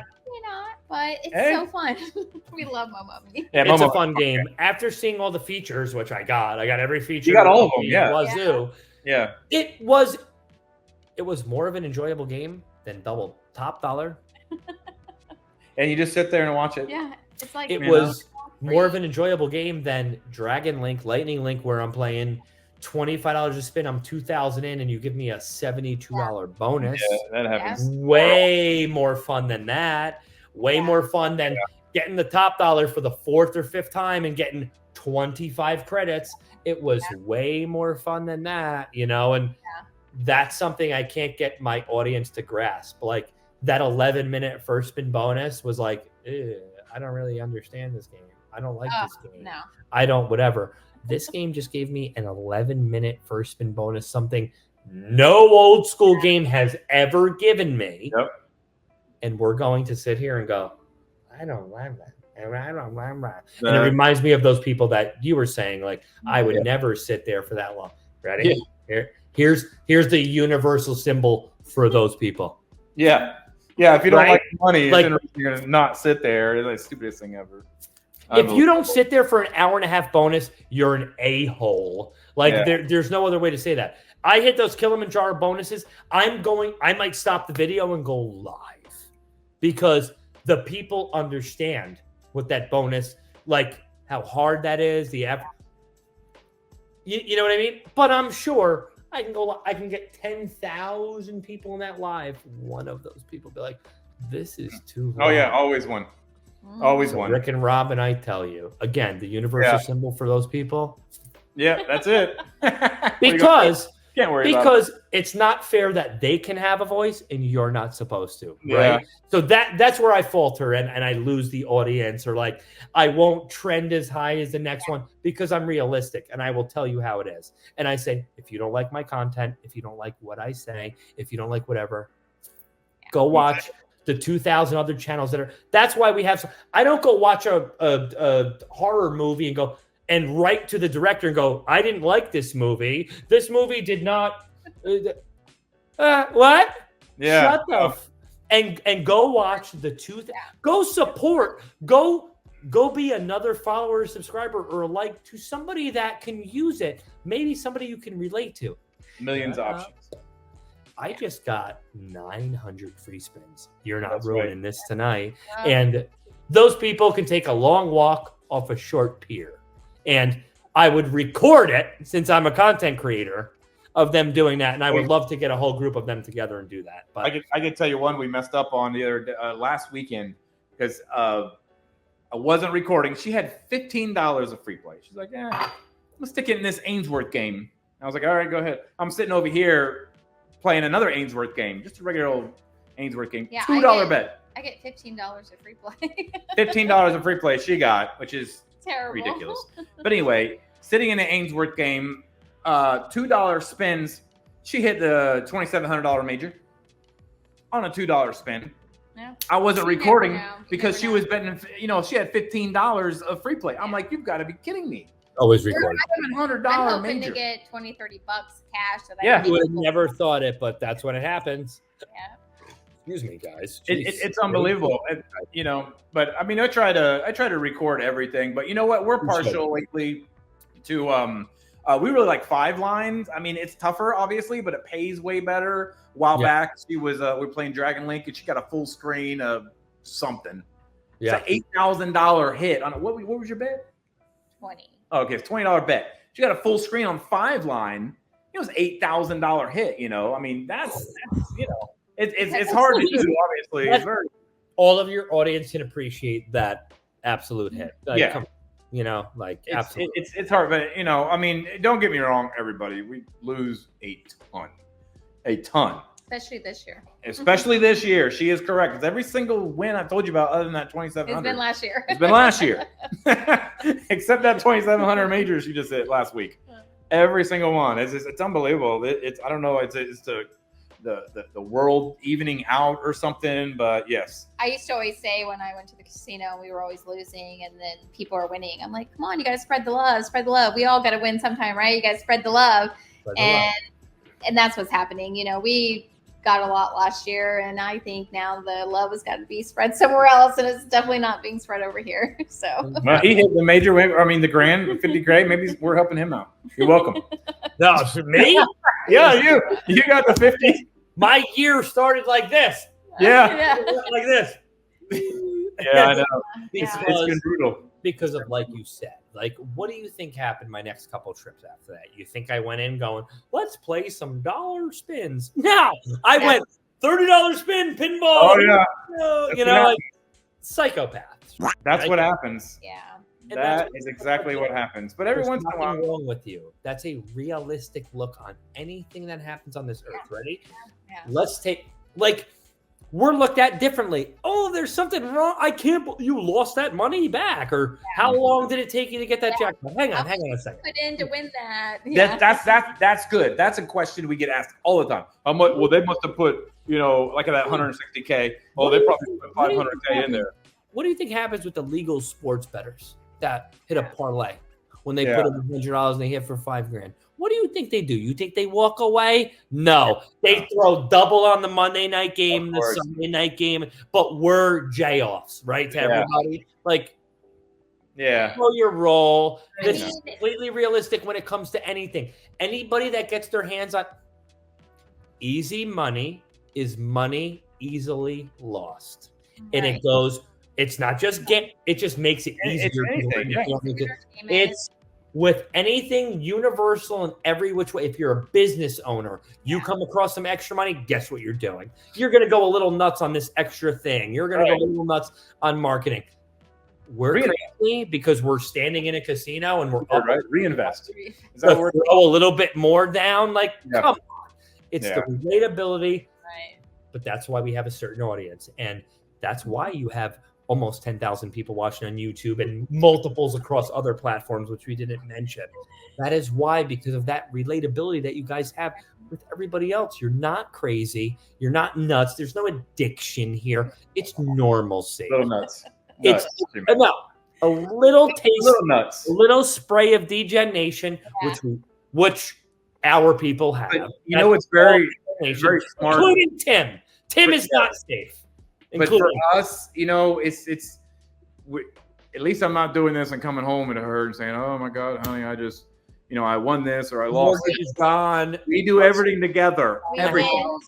But it's so fun. We love Mo Mummy. Yeah, it's a fun game. After seeing all the features, which I got every feature. You got all of them, Wazoo. Yeah. It was more of an enjoyable game than double Top Dollar. And you just sit there and watch it. Yeah. It's like it was more of an enjoyable game than Dragon Link, Lightning Link, where I'm playing $25 a spin. I'm 2,000 in, and you give me a $72 bonus. Yeah, that happens. Way more fun than that. Way more fun than getting the Top Dollar for the 4th or 5th time and getting 25 credits. It was way more fun than that, and that's something I can't get my audience to grasp. Like that 11-minute first spin bonus was like, I don't really understand this game. I don't like this game. No. I don't, whatever. This game just gave me an 11-minute first spin bonus, something no old school game has ever given me. Yep. And we're going to sit here and go, I don't like that. And it reminds me of those people that you were saying, like, I would never sit there for that long. Ready? Yeah. Here's the universal symbol for those people. Yeah. Yeah. If you don't like money, you're going to not sit there. It's the stupidest thing ever. If you don't sit there for an hour and a half bonus, you're an a-hole. Like there's no other way to say that. I hit those Kilimanjaro bonuses. I might stop the video and go live because the people understand what that bonus, like how hard that is, you know what I mean? But I'm sure I can get 10,000 people in that live. One of those people be like, this is too long. Oh yeah, always one. Always one. Rick and Robin, I tell you. Again, the universal symbol for those people. Yeah, that's it. Because can't worry about it. It's not fair that they can have a voice and you're not supposed to, right? So that's where I falter and I lose the audience, or like I won't trend as high as the next one, because I'm realistic and I will tell you how it is. And I say, if you don't like my content, if you don't like what I say, if you don't like whatever, go watch the 2,000 other channels that's why we have I don't go watch a horror movie and go and write to the director and go, I didn't like this movie. This movie did not. What? Yeah. Shut up. And go watch the go support. Go be another follower or subscriber or a like to somebody that can use it. Maybe somebody you can relate to. Millions of options. I just got 900 free spins. You're not ruining this tonight. And those people can take a long walk off a short pier. And I would record it, since I'm a content creator, of them doing that. And I would love to get a whole group of them together and do that. But I could tell you one we messed up on the other last weekend, because I wasn't recording. She had $15 of free play. She's like, let's stick it in this Ainsworth game. I was like, all right, go ahead. I'm sitting over here playing another Ainsworth game, just a regular old Ainsworth game. Yeah, $2 bet. I get $15 of free play. $15 of free play she got, which is terrible. Ridiculous. But anyway, sitting in the Ainsworth game, $2 spins. She hit the $2,700 major on a $2 spin. Yeah. I wasn't recording because she was betting. She had $15 of free play. I'm like, you've got to be kidding me. Always recording. $700 I'm hoping major. to get $20, $30 cash. So that You would have never thought it, but that's when it happens. Yeah. Excuse me, guys. It's unbelievable, But I mean, I try to record everything. But you know what? We're partial lately to we really like 5 lines. I mean, it's tougher, obviously, but it pays way better. A while back, she was we were playing Dragon Link, and she got a full screen of something. Yeah, it's an $8,000 hit on what was your bet? 20. Oh, okay, it's $20 bet. She got a full screen on 5 line. It was $8,000 hit. I mean, that's It's hard to do, obviously. It's very... All of your audience can appreciate that absolute hit. Absolutely. It's hard, but I mean, don't get me wrong, everybody. We lose a ton. Especially this year. Especially this year. She is correct. Because every single win I told you about, other than that 2,700. It's been last year. It's been last year. Except that 2,700 major she just hit last week. Every single one. It's unbelievable. I don't know. It's the world evening out or something, but yes. I used to always say when I went to the casino, we were always losing and then people are winning. I'm like, come on, you got to spread the love. We all got to win sometime, right? You got to spread the love. And that's what's happening. We got a lot last year, and I think now the love has got to be spread somewhere else, and it's definitely not being spread over here. So well, he hit the major, the grand 50K. Maybe we're helping him out. You're welcome. No, me? Yeah, you got the 50. My year started like this. Yeah. Like this. Yeah, I know. It's been brutal. Because of, like you said, what do you think happened my next couple trips after that? You think I went in going, let's play some dollar spins? No, I went $30 spin pinball. Oh, yeah. Psychopaths. That's what happens. Yeah. That is exactly what happens. But every once in a while, wrong with you. That's a realistic look on anything that happens on this earth. Ready? Yeah. Let's take we're looked at differently. Oh, there's something wrong. I can't believe you lost that money back. Or how long did it take you to get that jackpot? Hang on a second. Put in to win that. Yeah. That's good. That's a question we get asked all the time. How much? Well, they must have put like that 160K. Oh, they probably put 500K in there. What do you think happens with the legal sports bettors that hit a parlay when they put in $100 and they hit for $5,000? What do you think they do? You think they walk away? No. They throw double on the Monday night game, the Sunday night game, but we're J-offs, right? To everybody. Throw your roll. This is completely realistic when it comes to anything. Anybody that gets their hands on easy money is money easily lost. And it goes It's not just it just makes it easier. It's with anything universal in every which way. If you're a business owner, you come across some extra money, guess what you're doing? You're going to go a little nuts on this extra thing. You're going to go a little nuts on marketing. We're crazy because we're standing in a casino and we're up. Reinvest. Is that throw a little bit more down? Like, come on. It's the relatability. Right. But that's why we have a certain audience. And that's why you have almost 10,000 people watching on YouTube and multiples across other platforms, which we didn't mention. That is why, because of that relatability that you guys have with everybody else. You're not crazy. You're not nuts. There's no addiction here. It's normalcy. Little nuts. It's a little taste, a little spray of degeneration, which our people have. But you know, it's very smart, including Tim. Tim is not safe. But for us, you know, it's at least I'm not doing this and coming home in a herd and saying, "Oh my God, honey, I just, you know, I won this or I lost." Mortgage is gone. We do everything together. We win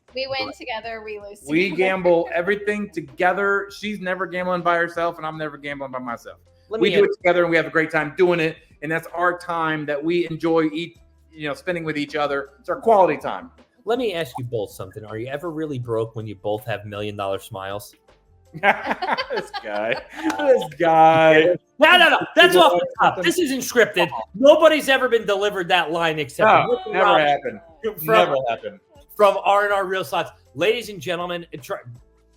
together. We lose together. We gamble everything together. She's never gambling by herself, and I'm never gambling by myself. We do it together, and we have a great time doing it. And that's our time that we enjoy spending with each other. It's our quality time. Let me ask you both something. Are you ever really broke when you both have $1 million smiles? This guy. No. That's off the top. This isn't scripted. Nobody's ever been delivered that line except never happened. Never happened. From R&R Reel Slots. Ladies and gentlemen,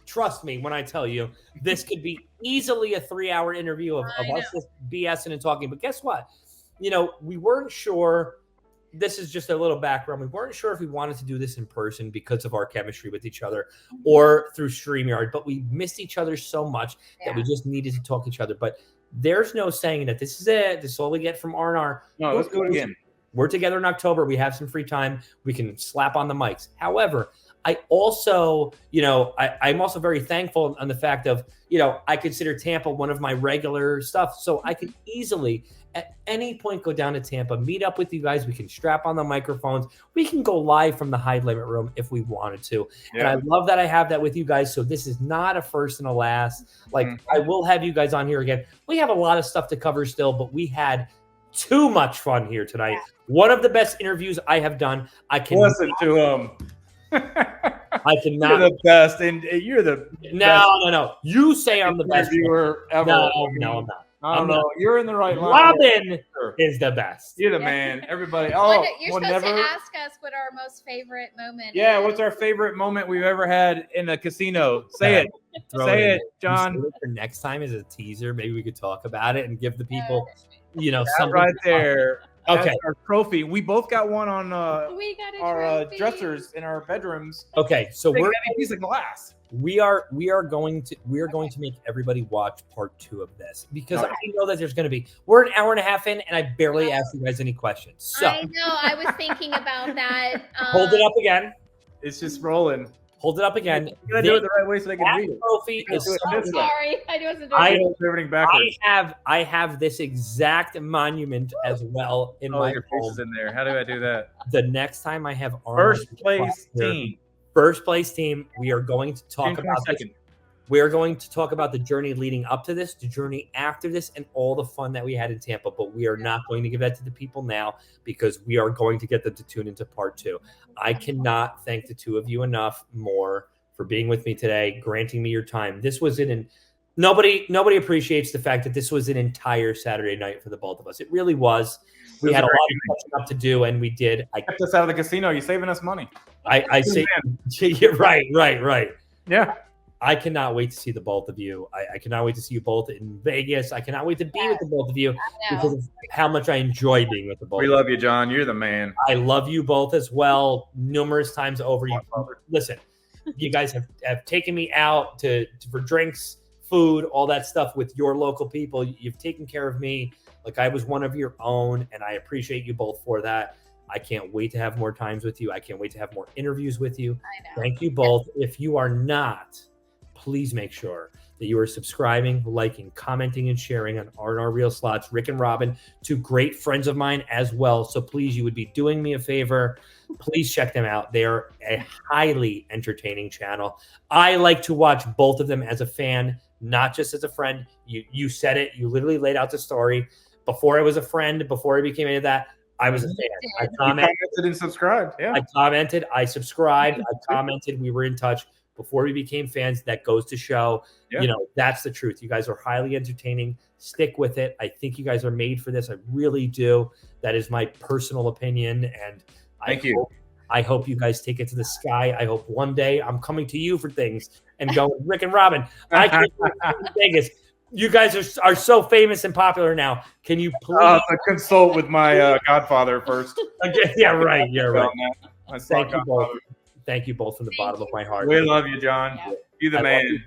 trust me when I tell you, this could be easily a 3-hour interview of us just BSing and talking. But guess what? You know, we weren't sure. This is just a little background. We weren't sure if we wanted to do this in person because of our chemistry with each other or through StreamYard, but we missed each other so much that we just needed to talk to each other. But there's no saying that this is it. This is all we get from R&R. No, let's do it again. We're together in October. We have some free time. We can slap on the mics. However, I also, I'm also very thankful on the fact of, I consider Tampa one of my regular stuff. So I could easily at any point go down to Tampa, meet up with you guys. We can strap on the microphones. We can go live from the High Limit Room if we wanted to. Yeah. And I love that I have that with you guys. So this is not a first and a last. I will have you guys on here again. We have a lot of stuff to cover still, but we had too much fun here tonight. One of the best interviews I have done. I can listen to him. I cannot. You're the best, and you're the best. No. You say I'm the best viewer ever. No, I'm not. I don't know. You're in the right line. Robin is the best. You're the man. Everybody. You're supposed to ask us what our most favorite moment is. What's our favorite moment we've ever had in a casino? Say it. Say it, John. For next time as a teaser, maybe we could talk about it and give the people, something right there. Okay. That's our trophy. We both got one on our dressers in our bedrooms. Okay, so we're a piece of glass. We are going to make everybody watch part 2 of this because I know that there's going to be. We're an hour and a half in, and I barely asked you guys any questions. So I know I was thinking about that. Hold it up again. It's just rolling. Hold it up again. You gotta do it the right way so they can read it. Trophy is sorry. I have this exact monument as well in my your face is in there. How do I do that? The next time I have first place team, we are going to talk about this. We are going to talk about the journey leading up to this, the journey after this, and all the fun that we had in Tampa. But we are not going to give that to the people now because we are going to get them to tune into part 2. I cannot thank the two of you enough more for being with me today, granting me your time. This was nobody appreciates the fact that this was an entire Saturday night for the both of us. It really was. We had a lot of catching up to do, and we did. I kept us out of the casino. You're saving us money. I say, you're right. Yeah. I cannot wait to see the both of you. I cannot wait to see you both in Vegas. I cannot wait to be with the both of you because of how much I enjoy being with the both of you. We love you, John. You're the man. I love you both as well numerous times over. Listen, you guys have taken me out for drinks, food, all that stuff with your local people. You've taken care of me like I was one of your own, and I appreciate you both for that. I can't wait to have more times with you. I can't wait to have more interviews with you. I know. Thank you both. If you are not, please make sure that you are subscribing, liking, commenting, and sharing on R&R Reel Slots. Rick and Robin, two great friends of mine as well. So please, you would be doing me a favor. Please check them out. They are a highly entertaining channel. I like to watch both of them as a fan, not just as a friend. You said it. You literally laid out the story. Before I was a friend, before I became any of that, I was a fan. I commented and subscribed. Yeah. I commented. I subscribed. I commented. We were in touch before we became fans. That goes to show, that's the truth. You guys are highly entertaining. Stick with it. I think you guys are made for this. I really do. That is my personal opinion. And I hope you guys take it to the sky. I hope one day I'm coming to you for things and going, Rick and Robin, I can't go to Vegas. You guys are so famous and popular now. Can you please consult with my Godfather first? Yeah, right. You're right. Thank you both. Thank you both from the bottom of my heart. We love you, John. Yeah. You're the man.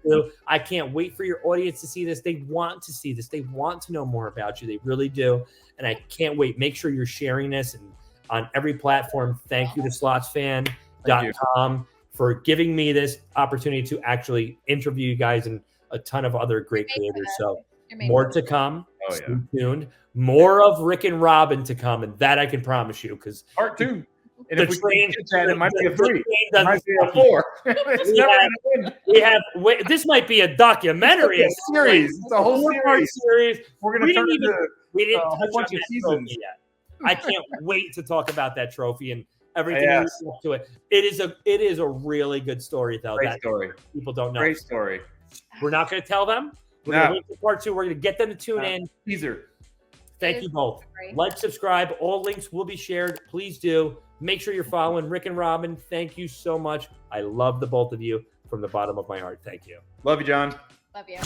I can't wait for your audience to see this. They want to see this. They want to know more about you. They really do. And I can't wait. Make sure you're sharing this and on every platform. Thank you to SlotsFan.com for giving me this opportunity to actually interview you guys and a ton of other great creators. So more to come. Stay tuned. More of Rick and Robin to come, and that I can promise you. Because part 2, and if we it might be a 3, it might be a 4. This might be a documentary, a series. It's a whole series. We're going to turn we didn't touch a bunch of seasons yet. I can't wait to talk about that trophy and everything to it. It is a really good story, though. Great story. People don't know. Great story. We're not going to tell them. We're going to wait for part 2. We're going to get them to tune in. Teaser. Thank you both. Like, subscribe. All links will be shared. Please do. Make sure you're following Rick and Robin. Thank you so much. I love the both of you from the bottom of my heart. Thank you. Love you, John. Love you.